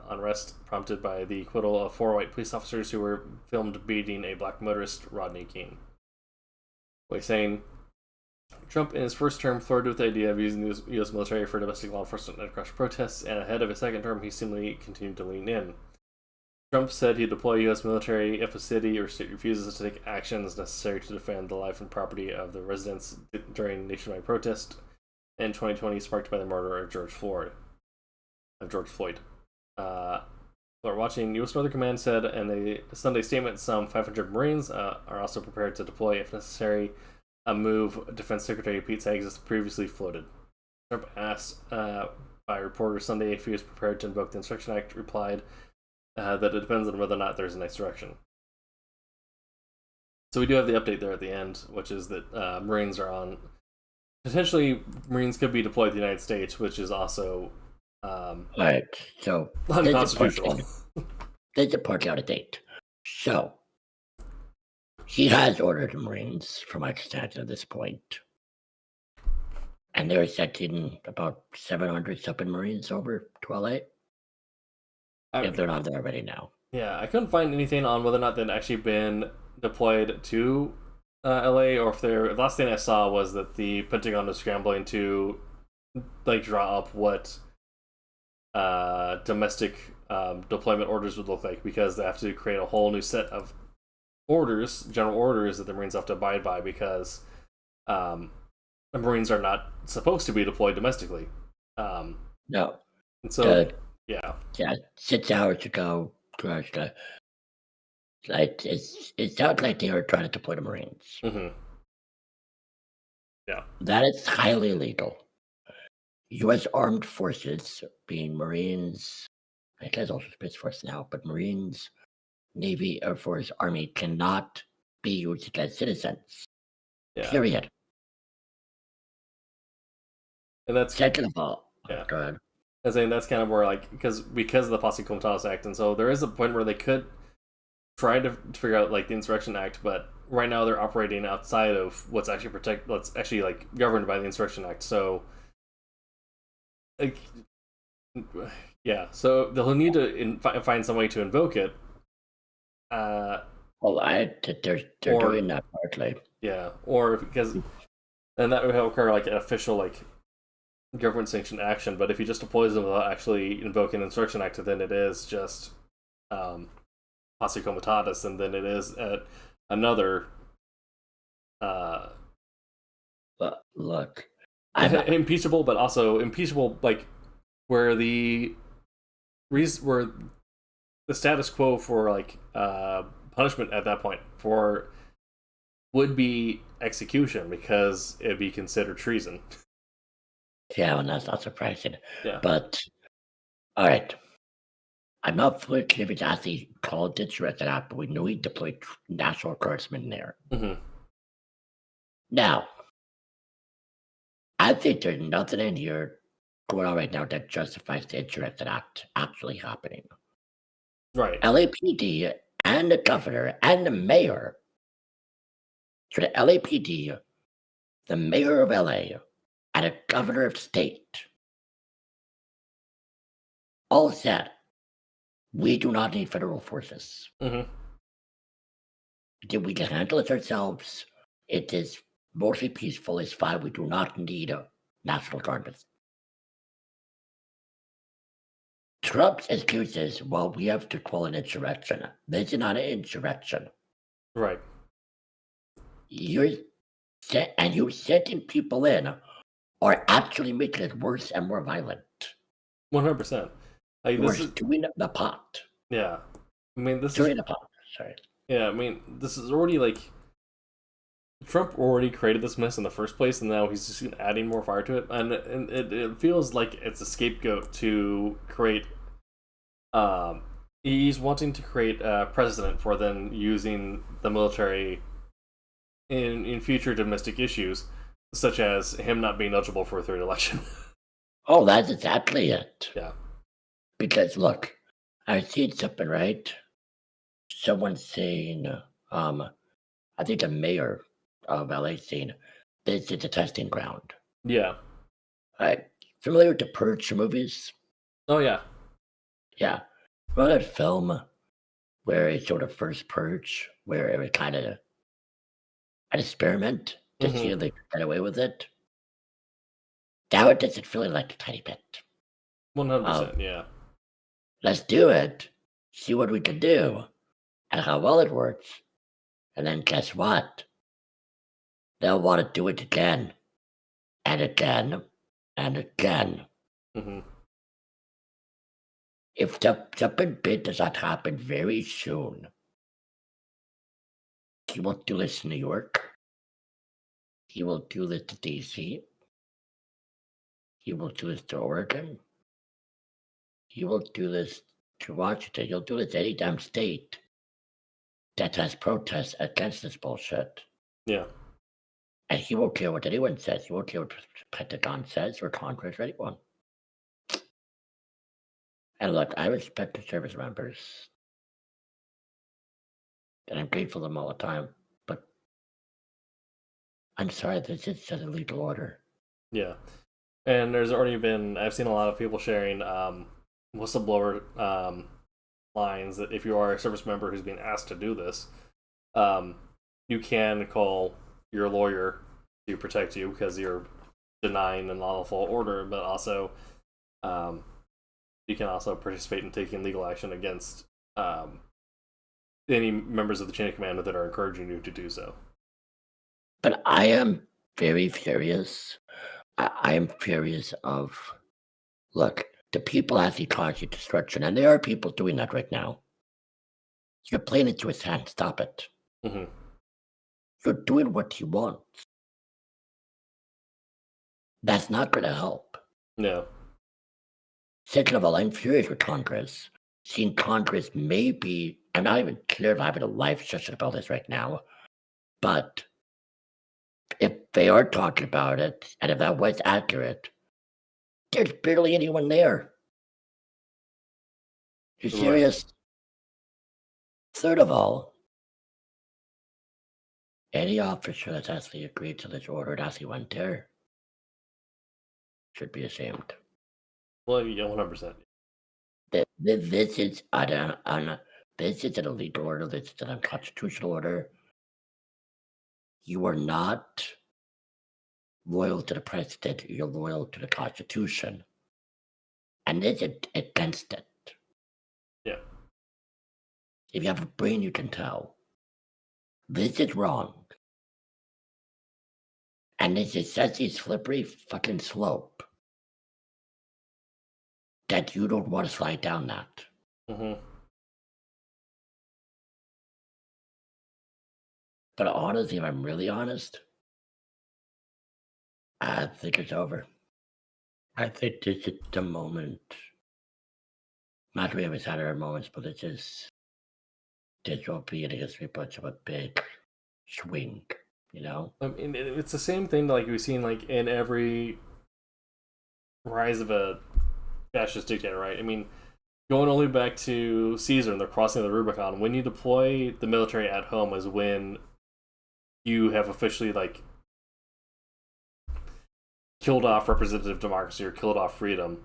unrest prompted by the acquittal of 4 white police officers who were filmed beating a black motorist, Rodney King. By saying, Trump in his first term flirted with the idea of using the U.S. military for domestic law enforcement and crush protests, and ahead of his second term, he seemingly continued to lean in. Trump said he'd deploy U.S. military if a city or state refuses to take actions necessary to defend the life and property of the residents during nationwide protest in 2020 sparked by the murder of George Floyd. While watching, U.S. Northern Command said in a Sunday statement some 500 Marines are also prepared to deploy if necessary, a move Defense Secretary Pete Hegseth previously floated. Trump asked by reporters Sunday if he was prepared to invoke the Insurrection Act, replied that it depends on whether or not there's an insurrection. So we do have the update there at the end, which is that Marines are on. Potentially, Marines could be deployed to the United States, which is also right. So unconstitutional. There's a part out of date. So he has ordered Marines, from my understanding at this point, and they're sending about 700 something Marines over to LA. If they're not there already now. Yeah, I couldn't find anything on whether or not they'd actually been deployed to LA, or if they're. The last thing I saw was that the Pentagon was scrambling to draw up what domestic deployment orders would look like, because they have to create a whole new set of orders, general orders that the Marines have to abide by, because the Marines are not supposed to be deployed domestically. No. And so. Yeah, 6 hours ago, it sounds like they were trying to deploy the Marines. Mm-hmm. Yeah. That is highly illegal. U.S. Armed Forces, being Marines, I guess also Space Force now, but Marines, Navy, Air Force, Army cannot be used against citizens. Yeah. Period. And that's second of all. Yeah. Go ahead. I saying that's kind of where, because of the Posse Comitatus Act, and so there is a point where they could try to figure out the Insurrection Act, but right now they're operating outside of what's actually governed by the Insurrection Act. So, so they'll need to find some way to invoke it. They're doing that partly. Yeah, or because, and that would require an official government sanctioned action, but if he just deploys them without actually invoking the Insurrection Act, then it is just Posse Comitatus, and then it is another look, impeachable, but also impeachable where the status quo for punishment at that point would be execution, because it'd be considered treason. Yeah, and that's not surprising. Yeah. But, all right. I'm not fully clear if it's actually called Insurrection Act, but we knew he deployed national guardsmen there. Mm-hmm. Now, I think there's nothing in here going on right now that justifies the Insurrection Act actually happening. Right. LAPD and the governor and the mayor, so the LAPD, the mayor of LA, and the governor of state all said, we do not need federal forces. Mm-hmm. We can handle it ourselves. It is mostly peaceful. It's fine. We do not need a national guard. Trump's excuse is, well, we have to call an insurrection. This is not an insurrection. Right. You're sending people in are actually making it worse and more violent. 100%. Like, We're this is, doing the pot. yeah. I mean, this Doing is, the pot. Sorry. yeah. I mean, this is already like Trump already created this mess in the first place, and now he's just adding more fire to it, and it feels like it's a scapegoat to create. He's wanting to create a precedent for then using the military in future domestic issues, such as him not being eligible for a third election. Oh, that's exactly it. Yeah. Because look, I've seen something, right? Someone saying, I think the mayor of LA saying this is a testing ground. Yeah. Familiar with the Purge movies? Oh yeah. Yeah. Remember that film where it showed the first Purge, where it was kind of an experiment to see Mm-hmm. if they could get away with it? Now it doesn't feel like a tiny bit. 100%. Yeah. Let's do it, see what we can do, and how well it works. And then guess what? They'll want to do it again, and again, and again. Mm-hmm. If something big does not happen very soon, he will do this in New York. He will do this to DC. He will do this to Oregon. He will do this to Washington. He'll do this to any damn state that has protests against this bullshit. Yeah. And he won't care what anyone says. He won't care what the Pentagon says or Congress or anyone. And look, I respect the service members. And I'm grateful to them all the time. But I'm sorry, this is just a legal order. Yeah. And there's already been, I've seen a lot of people sharing whistleblower lines that if you are a service member who's being asked to do this, you can call your lawyer to protect you because you're denying an unlawful order, but also you can also participate in taking legal action against any members of the chain of command that are encouraging you to do so. But I am very furious. I am furious of, look, the people actually cause you destruction, and there are people doing that right now. You're playing into his hand. Stop it. Mm-hmm. You're doing what he wants. That's not going to help. No. Second of all, I'm furious with Congress. Seeing Congress maybe, I'm not even clear if I'm having a live session about this right now, but if they are talking about it, and if that was accurate, there's barely anyone there. You Right. serious? Third of all, any officer that's actually agreed to this order and actually went there should be ashamed. Well, yeah, 100%. This is this is an illegal order. This is an unconstitutional order. You are not loyal to the president. You're loyal to the Constitution, and this is against it. Yeah. If you have a brain, you can tell. This is wrong. And this is such a slippery fucking slope that you don't want to slide down that. Mm-hmm. But honestly, if I'm really honest, I think it's over. I think this is the moment Not we always had our moments, but it's just this will be in history books of a big swing, you know? I mean, it's the same thing like we've seen like in every rise of a fascist dictator, right? I mean, going only back to Caesar and the crossing of the Rubicon, when you deploy the military at home is when you have officially like killed off representative democracy or killed off freedom.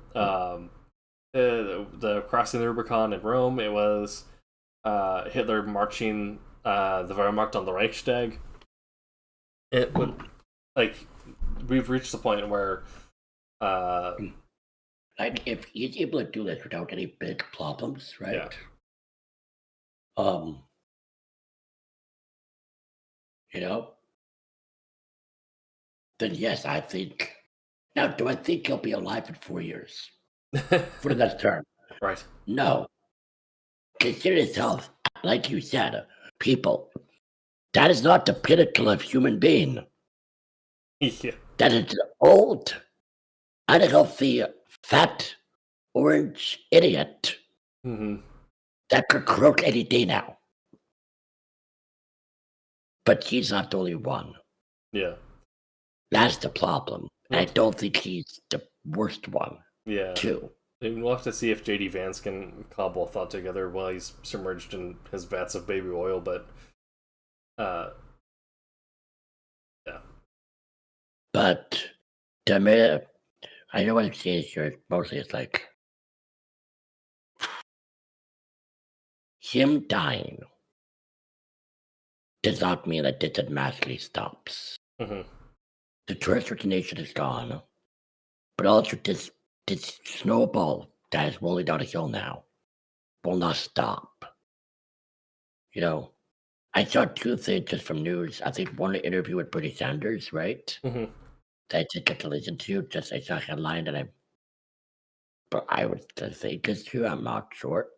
The crossing the Rubicon in Rome, it was Hitler marching the Wehrmacht on the Reichstag. It would like we've reached the point where like if he's able to do this without any big problems, right? Yeah. You know, then yes, I think. Now, do I think he'll be alive in 4 years for the next term? Right. No. Consider yourself, like you said, people. That is not the pinnacle of human being. Yeah. That is an old, unhealthy, fat, orange idiot that could croak any day now. But he's not the only one. Yeah. That's the problem. And I don't think he's the worst one, Yeah. too. And we'll have to see if JD Vance can cobble a thought together while he's submerged in his vats of baby oil, but yeah. But the minute I know what I'm saying here, mostly it's like him dying does not mean that this magically stops. The terrestrial nation is gone, but also this snowball that is rolling down a hill now will not stop. You know, I saw two things just from news. I think one interview with Bernie Sanders, right? That I did get to listen to. Just I saw a headline and but I would think it's true. I'm not sure.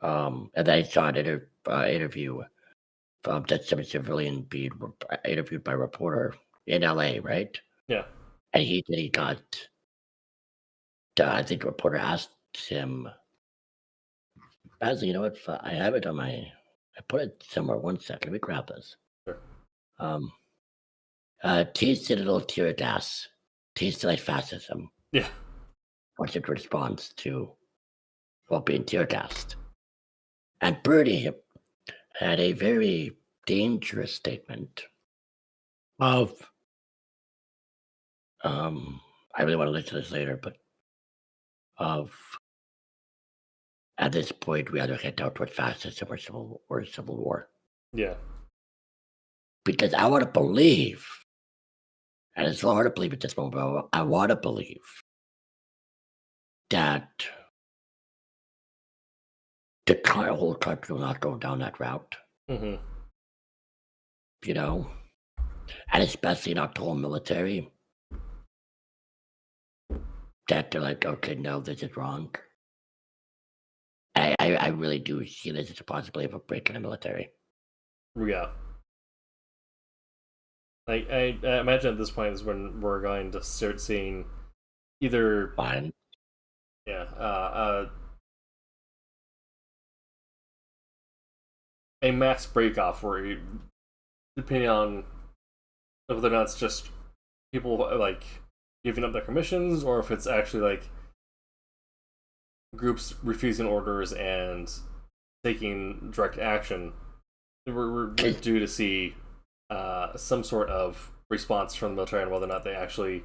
And then I saw an interview that some civilian being interviewed by a reporter in LA, right? Yeah. And he got. I think the reporter asked him. Basil, you know what? I have it on my. I put it somewhere. 1 second. Let me grab this. Sure. Tasted a little tear gas. Tasted like fascism. Yeah. What's it response to being tear gassed? And Bernie had a very dangerous statement of I really want to listen to this later, but at this point we either head down toward fascism or civil war. Yeah. Because I want to believe, and it's hard to believe at this moment, but I want to believe that the whole country will not go down that route. You know? And especially not the whole military. That they're like, okay, no, this is wrong. I really do see this as a possibility of a break in the military. Yeah. Like I imagine at this point is when we're going to start seeing either Fine. a mass break off where depending on whether or not it's just people like giving up their commissions or if it's actually like groups refusing orders and taking direct action, we're due to see some sort of response from the military on whether or not they actually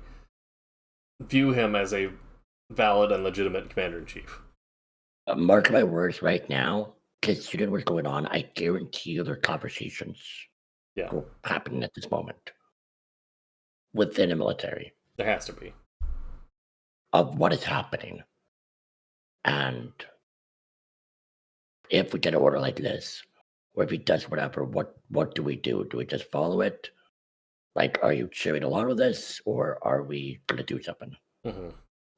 view him as a valid and legitimate commander-in-chief. Mark my words right now, considering what's going on, I guarantee you there are conversations happening at this moment within the military. There has to be. Of what is happening. And if we get an order like this, or if he does whatever, what do we do? Do we just follow it? Like, are you cheering along with this, or are we going to do something?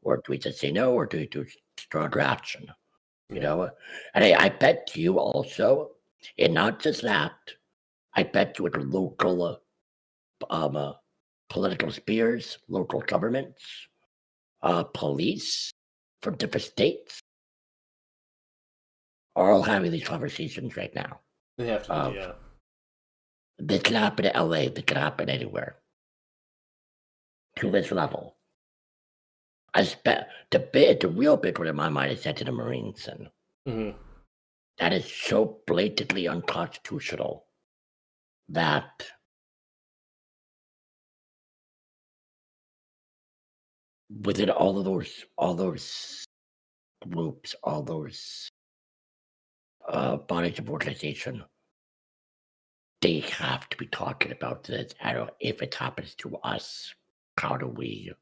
Or do we just say no, or do we do stronger action? You know? And I bet you also, and not just that, I bet you with local political spheres, local governments, police from different states, are all having these conversations right now. They have to be, yeah. This can happen in LA, this can happen anywhere. To this level. The real big one in my mind is that to the Marines, and that is so blatantly unconstitutional that within all those groups, all those bodies of organization, they have to be talking about this. I don't. If it happens to us, how do we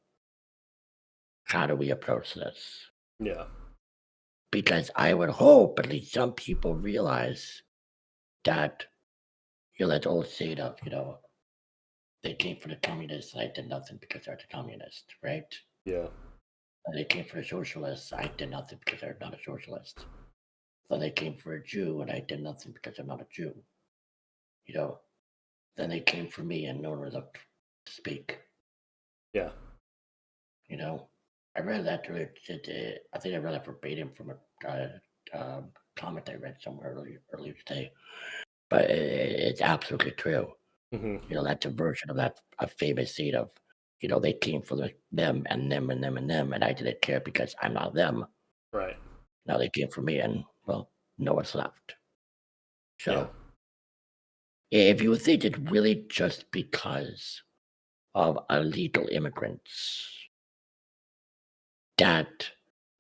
approach this? Yeah. Because I would hope at least some people realize that, that old saying of, they came for the communists, I did nothing because they're the communist, right? Yeah. And they came for the socialists, I did nothing because they're not a socialist. So they came for a Jew, and I did nothing because I'm not a Jew. Then they came for me, and no one was up to speak. Yeah. I read that. I think I read that verbatim from a comment I read somewhere earlier today. But it's absolutely true. That's a version of that famous scene of, they came for them and them and them and them, and I didn't care because I'm not them. Right. Now they came for me, and well, no one's left. So, if you think it's really just because of illegal immigrants, that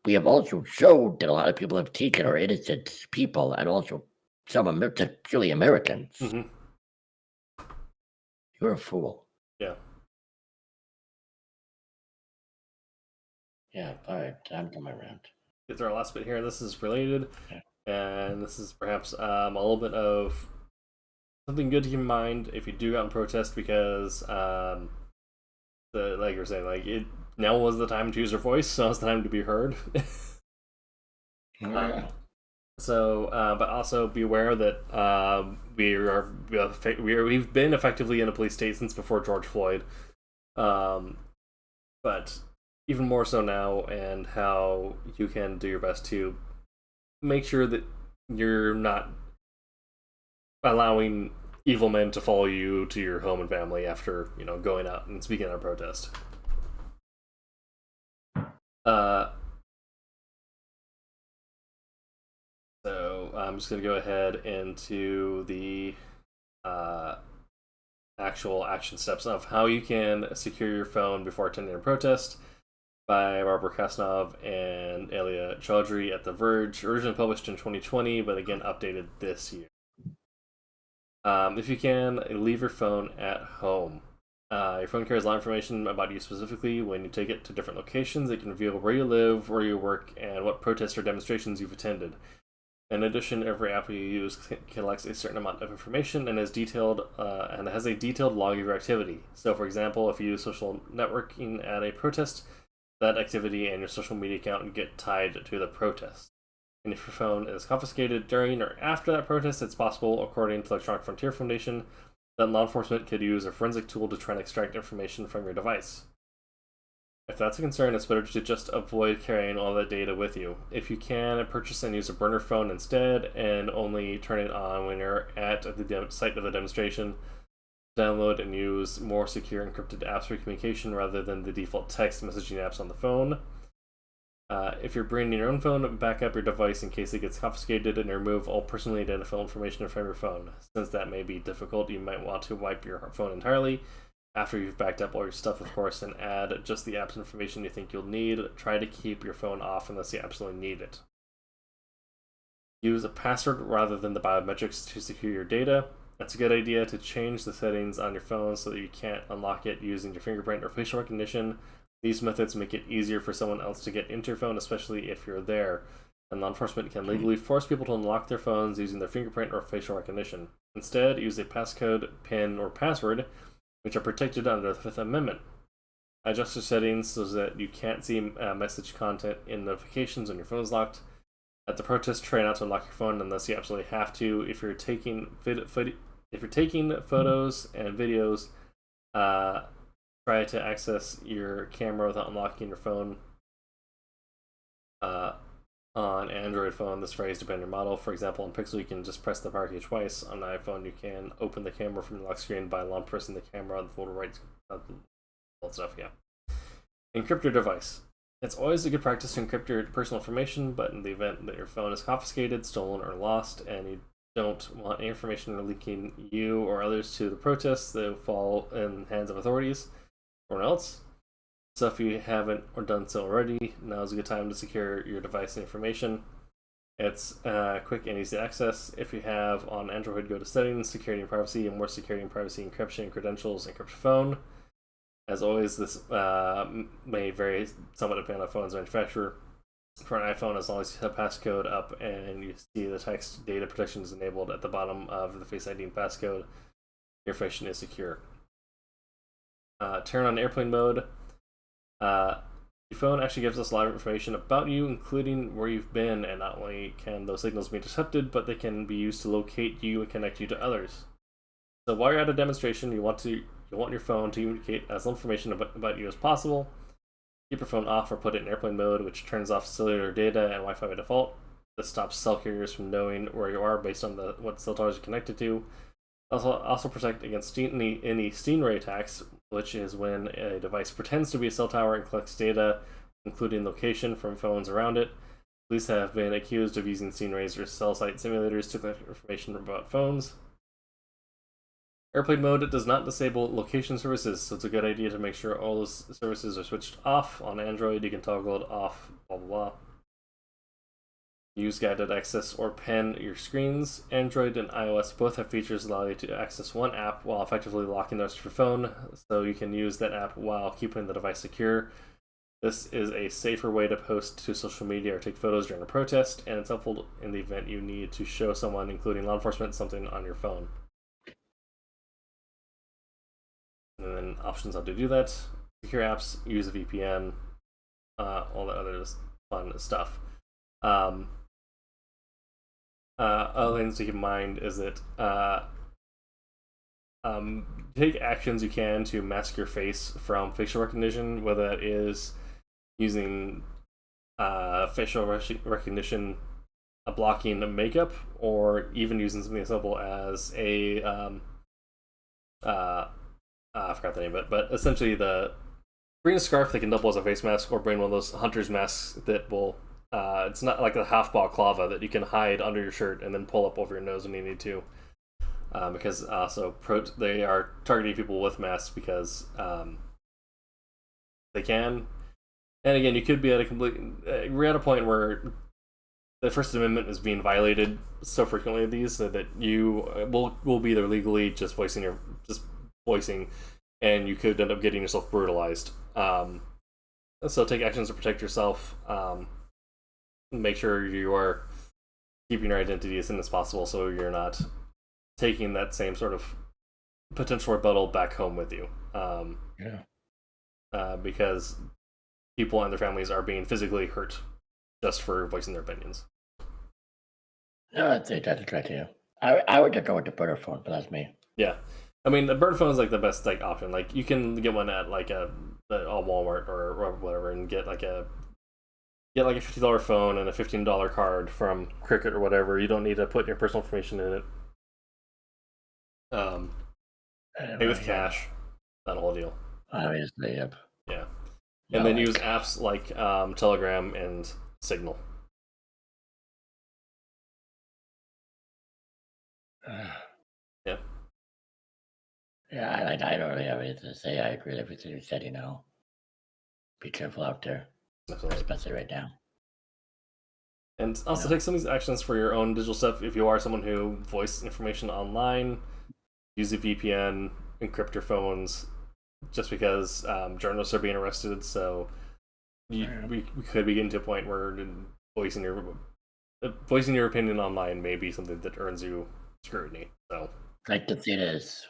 we have also showed that a lot of people have taken our innocent people, and also some purely Americans. You're a fool. Yeah. Yeah, all right, time to my rant. Get through our last bit here. This is related, and this is perhaps a little bit of something good to keep in mind if you do go out and protest, because like you were saying, now was the time to use your voice, so it's the time to be heard. But also be aware that we've been effectively in a police state since before George Floyd, but even more so now, and how you can do your best to make sure that you're not allowing evil men to follow you to your home and family after going out and speaking at a protest. So I'm just going to go ahead into the actual action steps of how you can secure your phone before attending a protest, by Barbara Kasnov and Elia Chaudhry at The Verge, originally published in 2020, but again updated this year. If you can, leave your phone at home. Your phone carries a lot of information about you specifically. When you take it to different locations, it can reveal where you live, where you work, and what protests or demonstrations you've attended. In addition, every app you use collects a certain amount of information and has a detailed log of your activity. So, for example, if you use social networking at a protest, that activity and your social media account get tied to the protest. And if your phone is confiscated during or after that protest, it's possible, according to Electronic Frontier Foundation, that law enforcement could use a forensic tool to try and extract information from your device. If that's a concern, it's better to just avoid carrying all that data with you. If you can, purchase and use a burner phone instead, and only turn it on when you're at the site of the demonstration. Download and use more secure encrypted apps for communication rather than the default text messaging apps on the phone. If you're bringing your own phone, back up your device in case it gets confiscated, and remove all personally identifiable information from your phone. Since that may be difficult, you might want to wipe your phone entirely after you've backed up all your stuff, of course, and add just the app's information you think you'll need. Try to keep your phone off unless you absolutely need it. Use a password rather than the biometrics to secure your data. It's a good idea to change the settings on your phone so that you can't unlock it using your fingerprint or facial recognition. These methods make it easier for someone else to get into your phone, especially if you're there. And law enforcement can legally force people to unlock their phones using their fingerprint or facial recognition. Instead, use a passcode, PIN, or password, which are protected under the Fifth Amendment. Adjust your settings so that you can't see message content in notifications when your phone is locked. At the protest, try not to unlock your phone unless you absolutely have to. If you're taking photos and videos, try to access your camera without unlocking your phone. On Android phone, this varies depending on your model. For example, on Pixel, you can just press the power key twice. On iPhone, you can open the camera from the lock screen by long pressing the camera on the photo right. All that stuff, yeah. Encrypt your device. It's always a good practice to encrypt your personal information, but in the event that your phone is confiscated, stolen, or lost, and you don't want any information leaking you or others to the protests that will fall in the hands of authorities or anyone else. So if you haven't or done so already, now is a good time to secure your device and information. It's quick and easy to access. If you have on Android, go to Settings, Security and Privacy, and more Security and Privacy Encryption and Credentials, Encrypt Phone. As always, this may vary somewhat depending on the phone's manufacturer. For an iPhone, as long as you have passcode up and you see the text data protection is enabled at the bottom of the Face ID and passcode, your information is secure. Turn on airplane mode. Your phone actually gives us a lot of information about you, including where you've been, and not only can those signals be intercepted, but they can be used to locate you and connect you to others. So while you're at a demonstration, you want your phone to communicate as little information about you as possible. Keep your phone off or put it in airplane mode, which turns off cellular data and Wi-Fi by default. This stops cell carriers from knowing where you are based on what cell towers you're connected to. Also protect against any stingray attacks, which is when a device pretends to be a cell tower and collects data, including location, from phones around it. Police have been accused of using stingrays or cell site simulators to collect information about phones. Airplane mode does not disable location services, so it's a good idea to make sure all those services are switched off. On Android, you can toggle it off, blah blah blah. Use guided access or pen your screens. Android and iOS both have features that allow you to access one app while effectively locking the rest of your phone, so you can use that app while keeping the device secure. This is a safer way to post to social media or take photos during a protest, and it's helpful in the event you need to show someone, including law enforcement, something on your phone. And then options how to do that. Secure apps, use a VPN, all that other fun stuff. Other things to keep in mind is that take actions you can to mask your face from facial recognition, whether that is using facial recognition blocking makeup, or even using something as simple as a I forgot the name of it, but essentially bring a scarf that can double as a face mask, or bring one of those hunter's masks that will it's not like a half balaclava that you can hide under your shirt and then pull up over your nose when you need to, because also they are targeting people with masks because they can. And again, you could be at we're at a point where the First Amendment is being violated so frequently of these that you will be there legally just voicing, and you could end up getting yourself brutalized. So take actions to protect yourself. Make sure you are keeping your identity as thin as possible, so you're not taking that same sort of potential rebuttal back home with you. Because people and their families are being physically hurt just for voicing their opinions. No, that's a great idea. I would just go with the burner phone, but that's me. Yeah, I mean the burner phone is like the best option. Like you can get one at like a Walmart or whatever, and get like a $50 phone and a $15 card from Cricket or whatever. You don't need to put your personal information in it. Pay with cash, that whole deal. Obviously, yep. Yeah, and then use apps like Telegram and Signal. Yeah. Yeah, I don't really have anything to say. I agree with everything you said. Be careful out there, especially right now. And also take some of these actions for your own digital stuff. If you are someone who voices information online, use a VPN, encrypt your phones, just because journalists are being arrested. So we could be getting to a point where voicing your opinion online may be something that earns you scrutiny. So, like the thing is,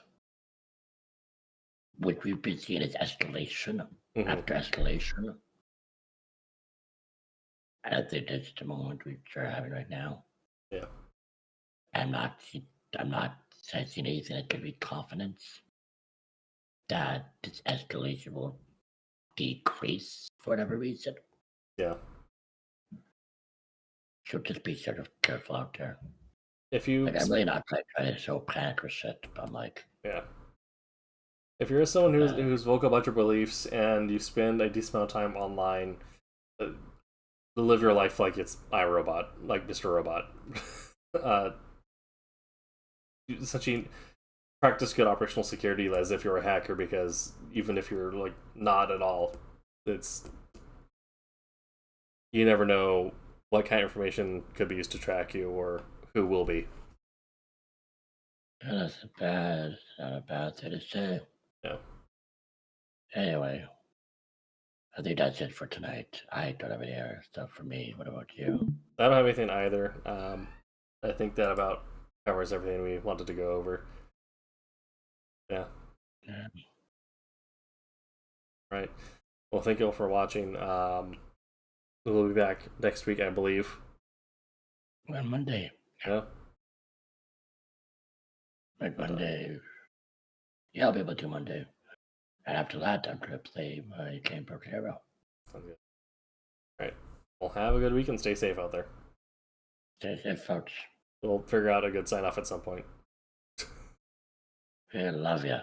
what we've been seeing is escalation after escalation. And I think that's the moment we are having right now. Yeah. I'm not sensing anything that could be confidence that this escalation will decrease for whatever reason. Yeah. should just be sort of careful out there. If you Like, I'm really not trying to show panic or shit, but I'm like, yeah. If you're someone who's vocal about your beliefs and you spend a decent amount of time online, live your life like it's iRobot, like Mr. Robot. Essentially, practice good operational security as if you're a hacker, because even if you're like not at all, you never know what kind of information could be used to track you or who will be. that's not a bad thing to say. Yeah. Anyway, I think that's it for tonight. I don't have any other stuff for me. What about you? I don't have anything either. I think that about covers everything we wanted to go over. Yeah. Right. Well, thank you all for watching. We'll be back next week, I believe. On Monday. Yeah. Like Monday. Yeah, I'll be able to do Monday. And after that, I'm going to play my game Broken Arrow. Sounds good. All right. Well, have a good week and stay safe out there. Stay safe, folks. We'll figure out a good sign off at some point. I love ya.